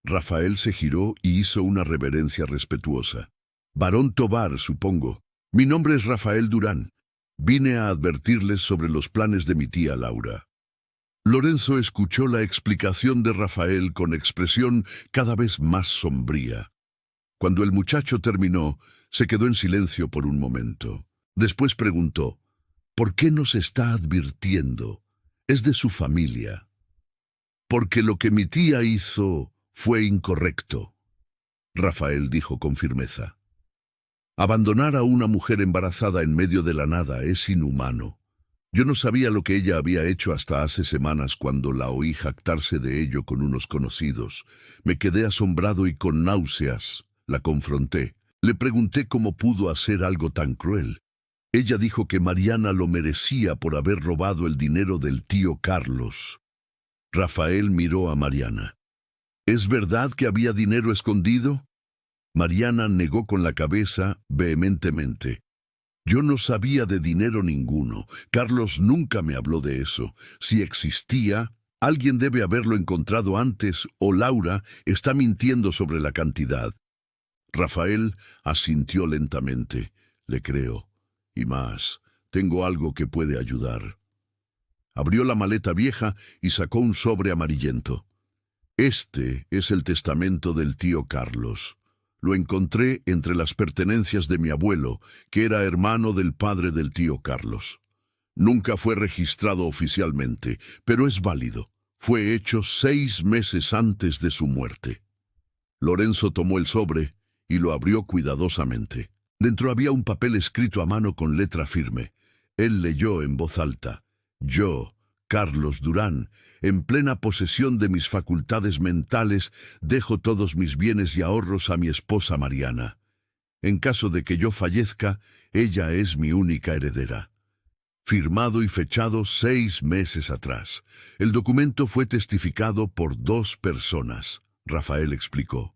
Rafael se giró y hizo una reverencia respetuosa. «Barón Tovar, supongo. Mi nombre es Rafael Durán. Vine a advertirles sobre los planes de mi tía Laura». Lorenzo escuchó la explicación de Rafael con expresión cada vez más sombría. Cuando el muchacho terminó, se quedó en silencio por un momento. Después preguntó, «¿Por qué nos está advirtiendo? Es de su familia». «Porque lo que mi tía hizo fue incorrecto», Rafael dijo con firmeza. «Abandonar a una mujer embarazada en medio de la nada es inhumano. Yo no sabía lo que ella había hecho hasta hace semanas cuando la oí jactarse de ello con unos conocidos. Me quedé asombrado y con náuseas. La confronté. Le pregunté cómo pudo hacer algo tan cruel. Ella dijo que Mariana lo merecía por haber robado el dinero del tío Carlos». Rafael miró a Mariana. «¿Es verdad que había dinero escondido?» Mariana negó con la cabeza vehementemente. «Yo no sabía de dinero ninguno. Carlos nunca me habló de eso. Si existía, alguien debe haberlo encontrado antes o Laura está mintiendo sobre la cantidad». Rafael asintió lentamente. «Le creo. Y más, tengo algo que puede ayudar». Abrió la maleta vieja y sacó un sobre amarillento. Este es el testamento del tío Carlos. Lo encontré entre las pertenencias de mi abuelo, que era hermano del padre del tío Carlos. Nunca fue registrado oficialmente, pero es válido. Fue hecho 6 meses antes de su muerte. Lorenzo tomó el sobre y lo abrió cuidadosamente. Dentro había un papel escrito a mano con letra firme. Él leyó en voz alta: Yo, Carlos Durán, en plena posesión de mis facultades mentales, dejo todos mis bienes y ahorros a mi esposa Mariana. En caso de que yo fallezca, ella es mi única heredera. Firmado y fechado 6 meses atrás. El documento fue testificado por 2 personas, Rafael explicó.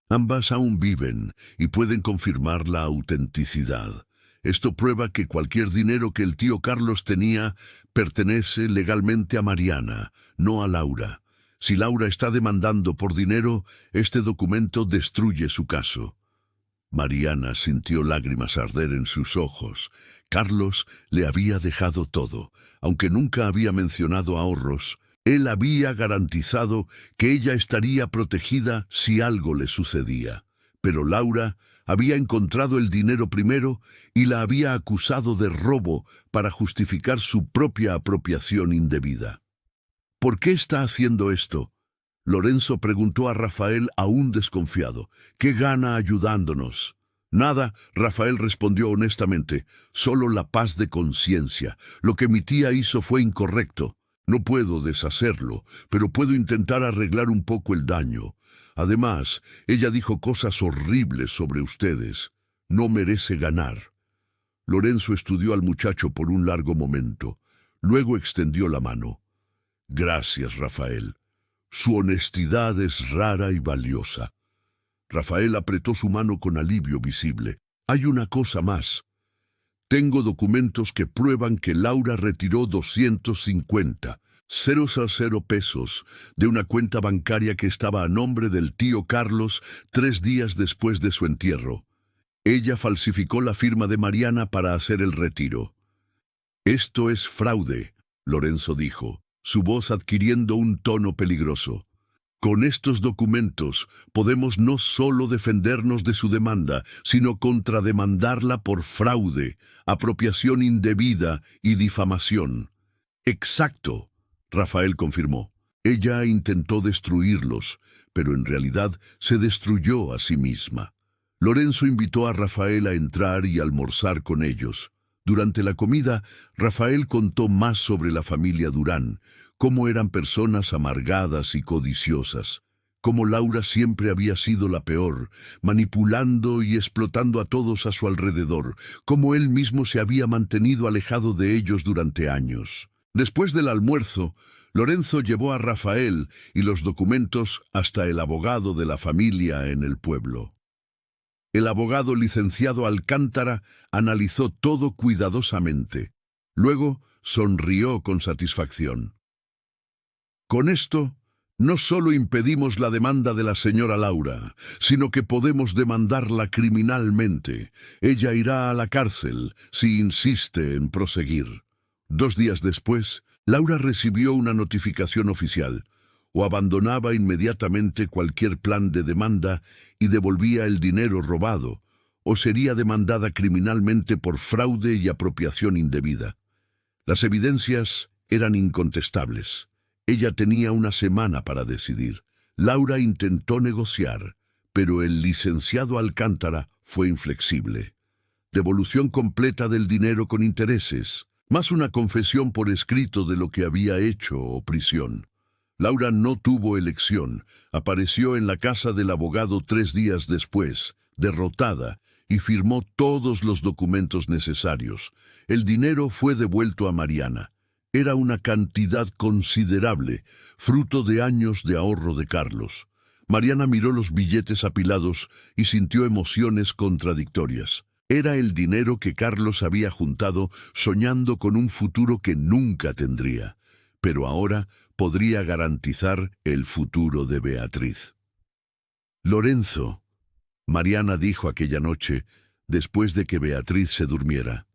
Ambas aún viven y pueden confirmar la autenticidad. Esto prueba que cualquier dinero que el tío Carlos tenía pertenece legalmente a Mariana, no a Laura. Si Laura está demandando por dinero, este documento destruye su caso. Mariana sintió lágrimas arder en sus ojos. Carlos le había dejado todo. Aunque nunca había mencionado ahorros, él había garantizado que ella estaría protegida si algo le sucedía. Pero Laura había encontrado el dinero primero y la había acusado de robo para justificar su propia apropiación indebida. ¿Por qué está haciendo esto? Lorenzo preguntó a Rafael, aún desconfiado. ¿Qué gana ayudándonos? Nada, Rafael respondió honestamente. Solo la paz de conciencia. Lo que mi tía hizo fue incorrecto. No puedo deshacerlo, pero puedo intentar arreglar un poco el daño. Además, ella dijo cosas horribles sobre ustedes. No merece ganar. Lorenzo estudió al muchacho por un largo momento. Luego extendió la mano. Gracias, Rafael. Su honestidad es rara y valiosa. Rafael apretó su mano con alivio visible. Hay una cosa más. Tengo documentos que prueban que Laura retiró 250, 0 pesos, de una cuenta bancaria que estaba a nombre del tío Carlos 3 días después de su entierro. Ella falsificó la firma de Mariana para hacer el retiro. Esto es fraude, Lorenzo dijo, su voz adquiriendo un tono peligroso. Con estos documentos podemos no solo defendernos de su demanda, sino contrademandarla por fraude, apropiación indebida y difamación. Exacto, Rafael confirmó. Ella intentó destruirlos, pero en realidad se destruyó a sí misma. Lorenzo invitó a Rafael a entrar y almorzar con ellos. Durante la comida, Rafael contó más sobre la familia Durán, cómo eran personas amargadas y codiciosas, cómo Laura siempre había sido la peor, manipulando y explotando a todos a su alrededor, cómo él mismo se había mantenido alejado de ellos durante años. Después del almuerzo, Lorenzo llevó a Rafael y los documentos hasta el abogado de la familia en el pueblo. El abogado licenciado Alcántara analizó todo cuidadosamente. Luego sonrió con satisfacción. Con esto, no solo impedimos la demanda de la señora Laura, sino que podemos demandarla criminalmente. Ella irá a la cárcel si insiste en proseguir. 2 días después, Laura recibió una notificación oficial. O abandonaba inmediatamente cualquier plan de demanda y devolvía el dinero robado, o sería demandada criminalmente por fraude y apropiación indebida. Las evidencias eran incontestables. Ella tenía una semana para decidir. Laura intentó negociar, pero el licenciado Alcántara fue inflexible. Devolución completa del dinero con intereses, más una confesión por escrito de lo que había hecho o prisión. Laura no tuvo elección. Apareció en la casa del abogado 3 días después, derrotada, y firmó todos los documentos necesarios. El dinero fue devuelto a Mariana. Era una cantidad considerable, fruto de años de ahorro de Carlos. Mariana miró los billetes apilados y sintió emociones contradictorias. Era el dinero que Carlos había juntado soñando con un futuro que nunca tendría. Pero ahora podría garantizar el futuro de Beatriz. Lorenzo, Mariana dijo aquella noche, después de que Beatriz se durmiera.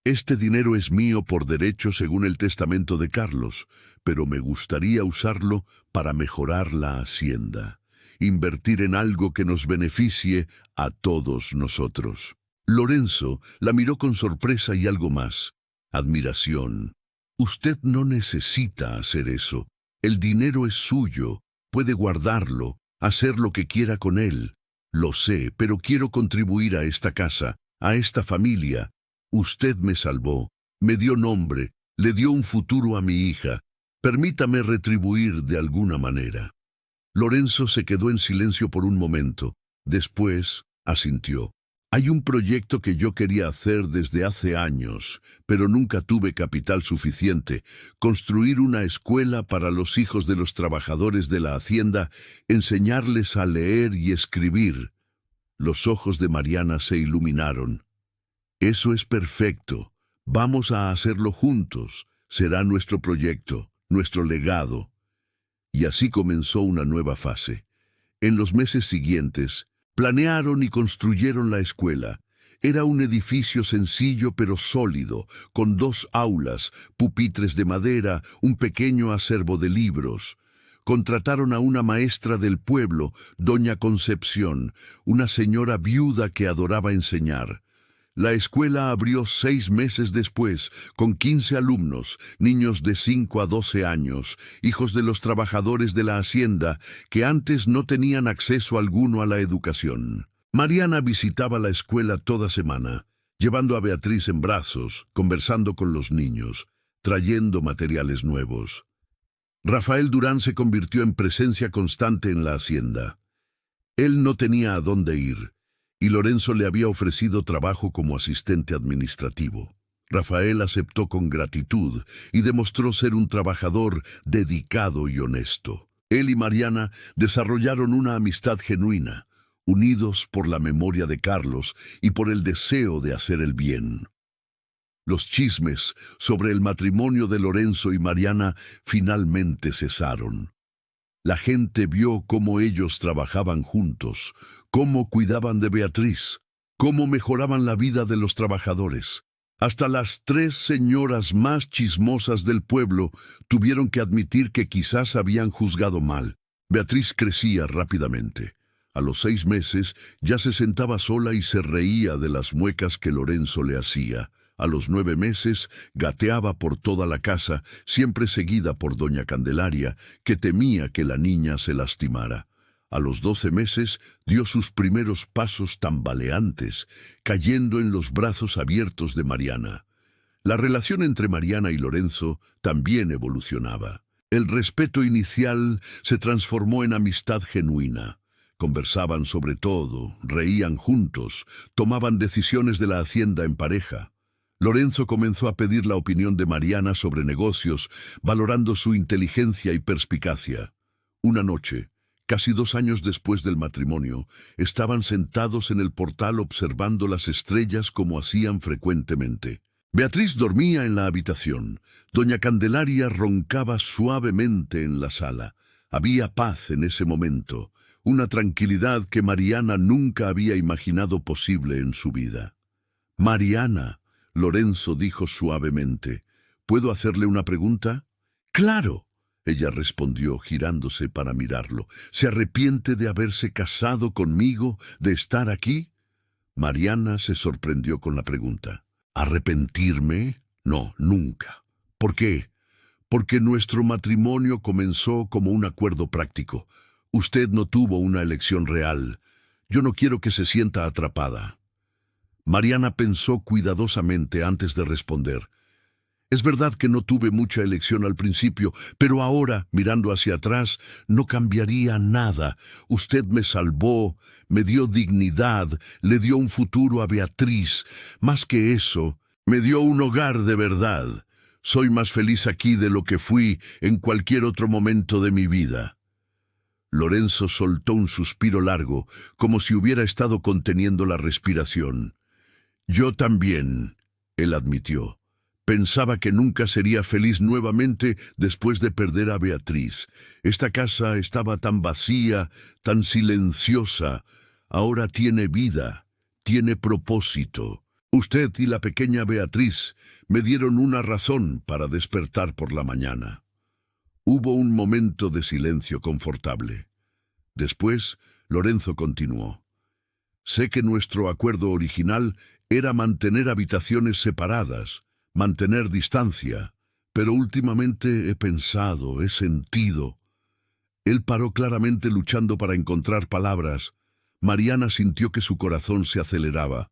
Este dinero es mío por derecho según el testamento de Carlos, pero me gustaría usarlo para mejorar la hacienda, invertir en algo que nos beneficie a todos nosotros. Lorenzo la miró con sorpresa y algo más, admiración. Usted no necesita hacer eso. El dinero es suyo, puede guardarlo, hacer lo que quiera con él. Lo sé, pero quiero contribuir a esta casa, a esta familia. Usted me salvó, me dio nombre, le dio un futuro a mi hija. Permítame retribuir de alguna manera. Lorenzo se quedó en silencio por un momento. Después asintió. Hay un proyecto que yo quería hacer desde hace años, pero nunca tuve capital suficiente. Construir una escuela para los hijos de los trabajadores de la hacienda, enseñarles a leer y escribir. Los ojos de Mariana se iluminaron. Eso es perfecto. Vamos a hacerlo juntos. Será nuestro proyecto, nuestro legado. Y así comenzó una nueva fase. En los meses siguientes, planearon y construyeron la escuela. Era un edificio sencillo pero sólido, con 2 aulas, pupitres de madera, un pequeño acervo de libros. Contrataron a una maestra del pueblo, doña Concepción, una señora viuda que adoraba enseñar. La escuela abrió 6 meses después, con 15 alumnos, niños de 5 a 12 años, hijos de los trabajadores de la hacienda, que antes no tenían acceso alguno a la educación. Mariana visitaba la escuela toda semana, llevando a Beatriz en brazos, conversando con los niños, trayendo materiales nuevos. Rafael Durán se convirtió en presencia constante en la hacienda. Él no tenía a dónde ir, y Lorenzo le había ofrecido trabajo como asistente administrativo. Rafael aceptó con gratitud y demostró ser un trabajador dedicado y honesto. Él y Mariana desarrollaron una amistad genuina, unidos por la memoria de Carlos y por el deseo de hacer el bien. Los chismes sobre el matrimonio de Lorenzo y Mariana finalmente cesaron. La gente vio cómo ellos trabajaban juntos, cómo cuidaban de Beatriz, cómo mejoraban la vida de los trabajadores. Hasta las 3 señoras más chismosas del pueblo tuvieron que admitir que quizás habían juzgado mal. Beatriz crecía rápidamente. A los 6 meses ya se sentaba sola y se reía de las muecas que Lorenzo le hacía. A los 9 meses gateaba por toda la casa, siempre seguida por doña Candelaria, que temía que la niña se lastimara. A los 12 meses dio sus primeros pasos tambaleantes, cayendo en los brazos abiertos de Mariana. La relación entre Mariana y Lorenzo también evolucionaba. El respeto inicial se transformó en amistad genuina. Conversaban sobre todo, reían juntos, tomaban decisiones de la hacienda en pareja. Lorenzo comenzó a pedir la opinión de Mariana sobre negocios, valorando su inteligencia y perspicacia. Una noche, casi 2 años después del matrimonio, estaban sentados en el portal observando las estrellas como hacían frecuentemente. Beatriz dormía en la habitación. Doña Candelaria roncaba suavemente en la sala. Había paz en ese momento, una tranquilidad que Mariana nunca había imaginado posible en su vida. «Mariana», Lorenzo dijo suavemente, «¿puedo hacerle una pregunta?» «Claro», ella respondió girándose para mirarlo. «¿Se arrepiente de haberse casado conmigo, de estar aquí?» Mariana se sorprendió con la pregunta. «¿Arrepentirme? No, nunca». «¿Por qué?» «Porque nuestro matrimonio comenzó como un acuerdo práctico. Usted no tuvo una elección real. Yo no quiero que se sienta atrapada». Mariana pensó cuidadosamente antes de responder. «Es verdad que no tuve mucha elección al principio, pero ahora, mirando hacia atrás, no cambiaría nada. Usted me salvó, me dio dignidad, le dio un futuro a Beatriz. Más que eso, me dio un hogar de verdad. Soy más feliz aquí de lo que fui en cualquier otro momento de mi vida». Lorenzo soltó un suspiro largo, como si hubiera estado conteniendo la respiración. «Yo también», él admitió. «Pensaba que nunca sería feliz nuevamente después de perder a Beatriz. Esta casa estaba tan vacía, tan silenciosa. Ahora tiene vida, tiene propósito. Usted y la pequeña Beatriz me dieron una razón para despertar por la mañana. Hubo un momento de silencio confortable. Después, Lorenzo continuó. Sé que nuestro acuerdo original era mantener habitaciones separadas, mantener distancia, pero últimamente he pensado, he sentido. Él paró claramente luchando para encontrar palabras. Mariana sintió que su corazón se aceleraba.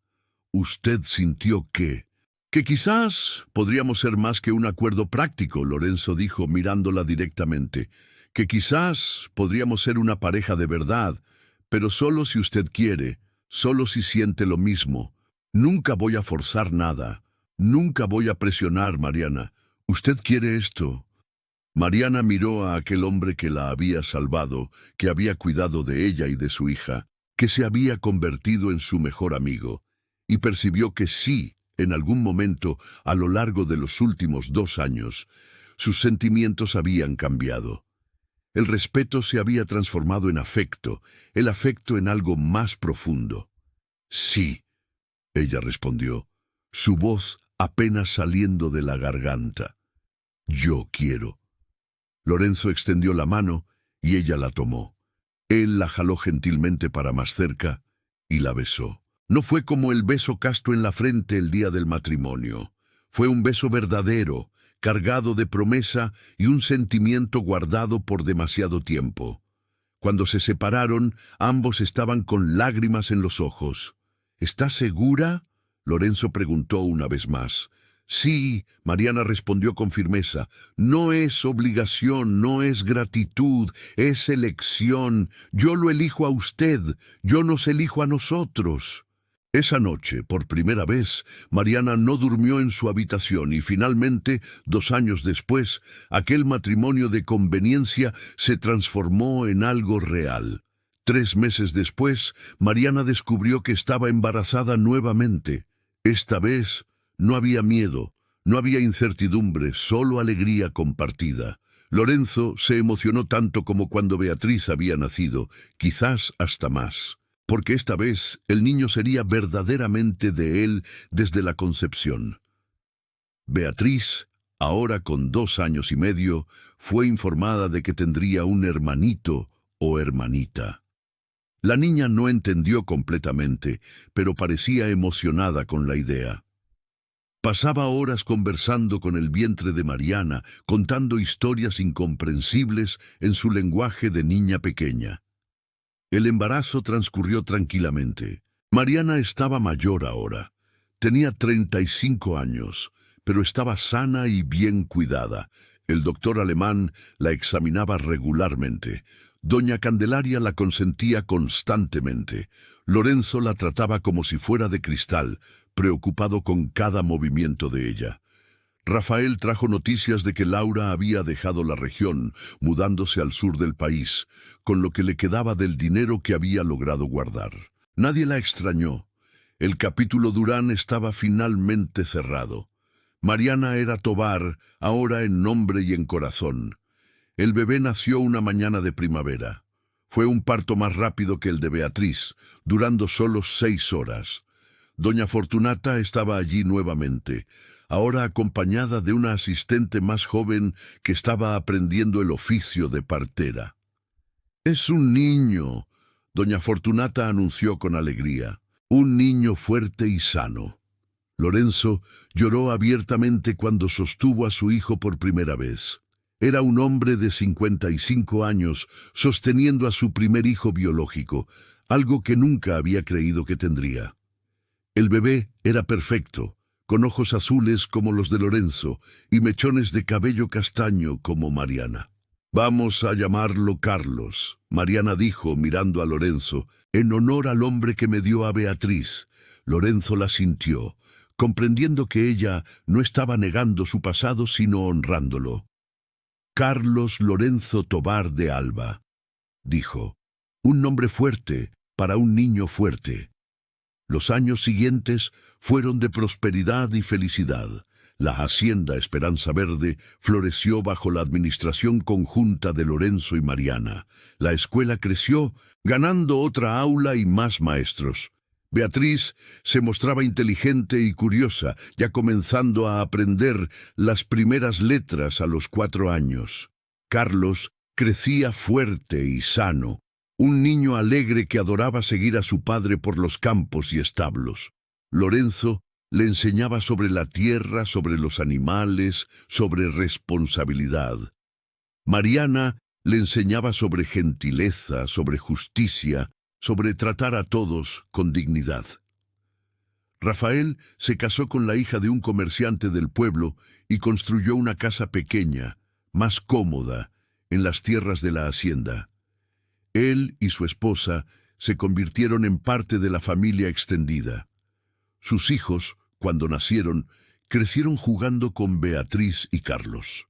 Usted sintió que quizás podríamos ser más que un acuerdo práctico, Lorenzo dijo mirándola directamente. Que quizás podríamos ser una pareja de verdad, pero solo si usted quiere, solo si siente lo mismo. Nunca voy a forzar nada. Nunca voy a presionar, Mariana. ¿Usted quiere esto? Mariana miró a aquel hombre que la había salvado, que había cuidado de ella y de su hija, que se había convertido en su mejor amigo, y percibió que sí, en algún momento, a lo largo de los últimos 2 años, sus sentimientos habían cambiado. El respeto se había transformado en afecto, el afecto en algo más profundo. Sí, ella respondió, su voz apenas saliendo de la garganta. Yo quiero. Lorenzo extendió la mano y ella la tomó. Él la jaló gentilmente para más cerca y la besó. No fue como el beso casto en la frente el día del matrimonio. Fue un beso verdadero, cargado de promesa y un sentimiento guardado por demasiado tiempo. Cuando se separaron, ambos estaban con lágrimas en los ojos. ¿Está segura? Lorenzo preguntó una vez más. Sí, Mariana respondió con firmeza. No es obligación, no es gratitud, es elección. Yo lo elijo a usted, yo nos elijo a nosotros. Esa noche, por primera vez, Mariana no durmió en su habitación y finalmente, 2 años después, aquel matrimonio de conveniencia se transformó en algo real. 3 meses después, Mariana descubrió que estaba embarazada nuevamente. Esta vez no había miedo, no había incertidumbre, solo alegría compartida. Lorenzo se emocionó tanto como cuando Beatriz había nacido, quizás hasta más, porque esta vez el niño sería verdaderamente de él desde la concepción. Beatriz, ahora con 2 años y medio, fue informada de que tendría un hermanito o hermanita. La niña no entendió completamente, pero parecía emocionada con la idea. Pasaba horas conversando con el vientre de Mariana, contando historias incomprensibles en su lenguaje de niña pequeña. El embarazo transcurrió tranquilamente. Mariana estaba mayor ahora. Tenía 35 años, pero estaba sana y bien cuidada. El doctor alemán la examinaba regularmente. Doña Candelaria la consentía constantemente. Lorenzo la trataba como si fuera de cristal, preocupado con cada movimiento de ella. Rafael trajo noticias de que Laura había dejado la región, mudándose al sur del país, con lo que le quedaba del dinero que había logrado guardar. Nadie la extrañó. El capítulo Durán estaba finalmente cerrado. Mariana era Tovar, ahora en nombre y en corazón. El bebé nació una mañana de primavera. Fue un parto más rápido que el de Beatriz, durando solo 6 horas. Doña Fortunata estaba allí nuevamente, ahora acompañada de una asistente más joven que estaba aprendiendo el oficio de partera. «Es un niño», doña Fortunata anunció con alegría. «Un niño fuerte y sano». Lorenzo lloró abiertamente cuando sostuvo a su hijo por primera vez. Era un hombre de 55 años sosteniendo a su primer hijo biológico, algo que nunca había creído que tendría. El bebé era perfecto, con ojos azules como los de Lorenzo y mechones de cabello castaño como Mariana. «Vamos a llamarlo Carlos», Mariana dijo mirando a Lorenzo, «en honor al hombre que me dio a Beatriz». Lorenzo la sintió, comprendiendo que ella no estaba negando su pasado sino honrándolo. «Carlos Lorenzo Tovar de Alba», dijo, «un nombre fuerte para un niño fuerte». Los años siguientes fueron de prosperidad y felicidad. La hacienda Esperanza Verde floreció bajo la administración conjunta de Lorenzo y Mariana. La escuela creció, ganando otra aula y más maestros. Beatriz se mostraba inteligente y curiosa, ya comenzando a aprender las primeras letras a los 4 años. Carlos crecía fuerte y sano, un niño alegre que adoraba seguir a su padre por los campos y establos. Lorenzo le enseñaba sobre la tierra, sobre los animales, sobre responsabilidad. Mariana le enseñaba sobre gentileza, sobre justicia, sobre tratar a todos con dignidad. Rafael se casó con la hija de un comerciante del pueblo y construyó una casa pequeña, más cómoda, en las tierras de la hacienda. Él y su esposa se convirtieron en parte de la familia extendida. Sus hijos, cuando nacieron, crecieron jugando con Beatriz y Carlos.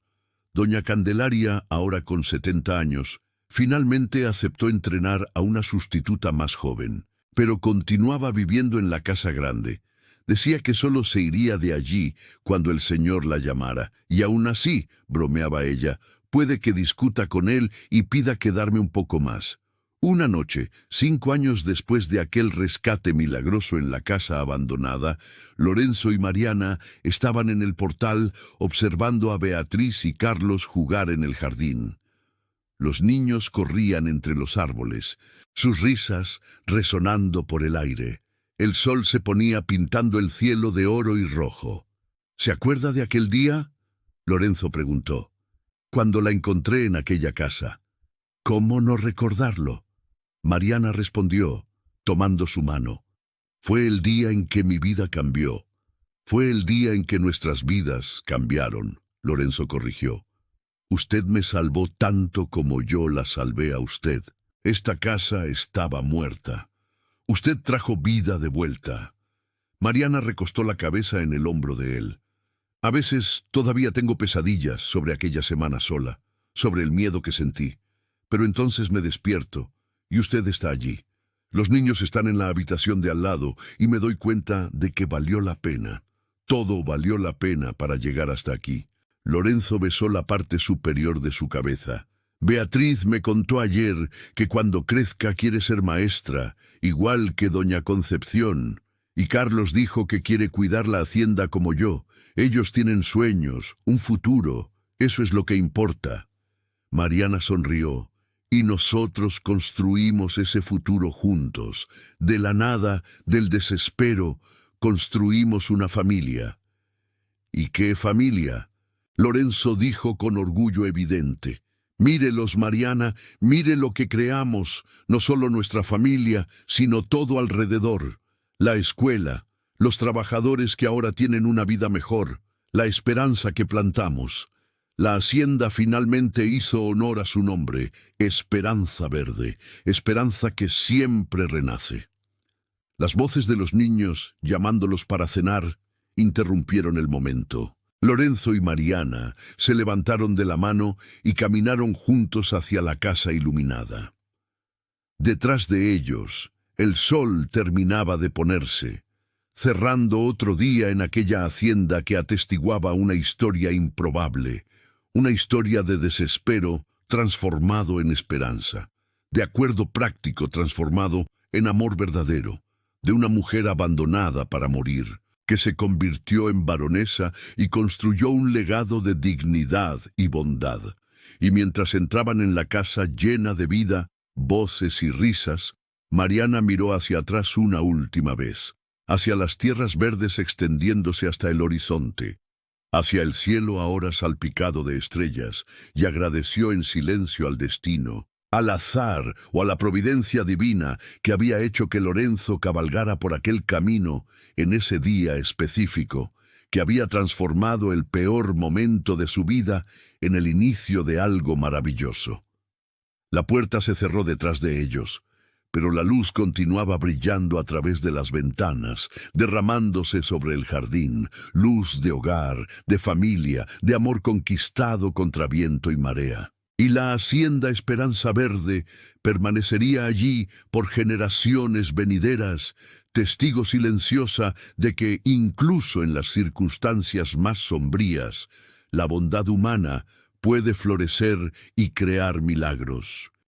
Doña Candelaria, ahora con 70 años, finalmente aceptó entrenar a una sustituta más joven, pero continuaba viviendo en la casa grande. Decía que solo se iría de allí cuando el Señor la llamara, y aún así, bromeaba ella, puede que discuta con él y pida quedarme un poco más. Una noche, 5 años después de aquel rescate milagroso en la casa abandonada, Lorenzo y Mariana estaban en el portal observando a Beatriz y Carlos jugar en el jardín. Los niños corrían entre los árboles, sus risas resonando por el aire. El sol se ponía pintando el cielo de oro y rojo. ¿Se acuerda de aquel día?, Lorenzo preguntó. Cuando la encontré en aquella casa. ¿Cómo no recordarlo? Mariana respondió, tomando su mano. Fue el día en que mi vida cambió. Fue el día en que nuestras vidas cambiaron, Lorenzo corrigió. Usted me salvó tanto como yo la salvé a usted. Esta casa estaba muerta. Usted trajo vida de vuelta. Mariana recostó la cabeza en el hombro de él. A veces todavía tengo pesadillas sobre aquella semana sola, sobre el miedo que sentí. Pero entonces me despierto, y usted está allí. Los niños están en la habitación de al lado, y me doy cuenta de que valió la pena. Todo valió la pena para llegar hasta aquí. Lorenzo besó la parte superior de su cabeza. Beatriz me contó ayer que cuando crezca quiere ser maestra, igual que doña Concepción. Y Carlos dijo que quiere cuidar la hacienda como yo. Ellos tienen sueños, un futuro. Eso es lo que importa. Mariana sonrió. Y nosotros construimos ese futuro juntos. De la nada, del desespero, construimos una familia. ¿Y qué familia? Lorenzo dijo con orgullo evidente. Mírelos, Mariana, mire lo que creamos, no solo nuestra familia, sino todo alrededor. La escuela, los trabajadores que ahora tienen una vida mejor, la esperanza que plantamos. La hacienda finalmente hizo honor a su nombre, Esperanza Verde, esperanza que siempre renace. Las voces de los niños, llamándolos para cenar, interrumpieron el momento. Lorenzo y Mariana se levantaron de la mano y caminaron juntos hacia la casa iluminada. Detrás de ellos, el sol terminaba de ponerse, cerrando otro día en aquella hacienda que atestiguaba una historia improbable, una historia de desespero transformado en esperanza, de acuerdo práctico transformado en amor verdadero, de una mujer abandonada para morir, que se convirtió en baronesa y construyó un legado de dignidad y bondad. Y mientras entraban en la casa llena de vida, voces y risas, Mariana miró hacia atrás una última vez, hacia las tierras verdes extendiéndose hasta el horizonte, hacia el cielo ahora salpicado de estrellas, y agradeció en silencio al destino, al azar o a la providencia divina que había hecho que Lorenzo cabalgara por aquel camino en ese día específico, que había transformado el peor momento de su vida en el inicio de algo maravilloso. La puerta se cerró detrás de ellos, pero la luz continuaba brillando a través de las ventanas, derramándose sobre el jardín, luz de hogar, de familia, de amor conquistado contra viento y marea. Y la hacienda Esperanza Verde permanecería allí por generaciones venideras, testigo silenciosa de que, incluso en las circunstancias más sombrías, la bondad humana puede florecer y crear milagros.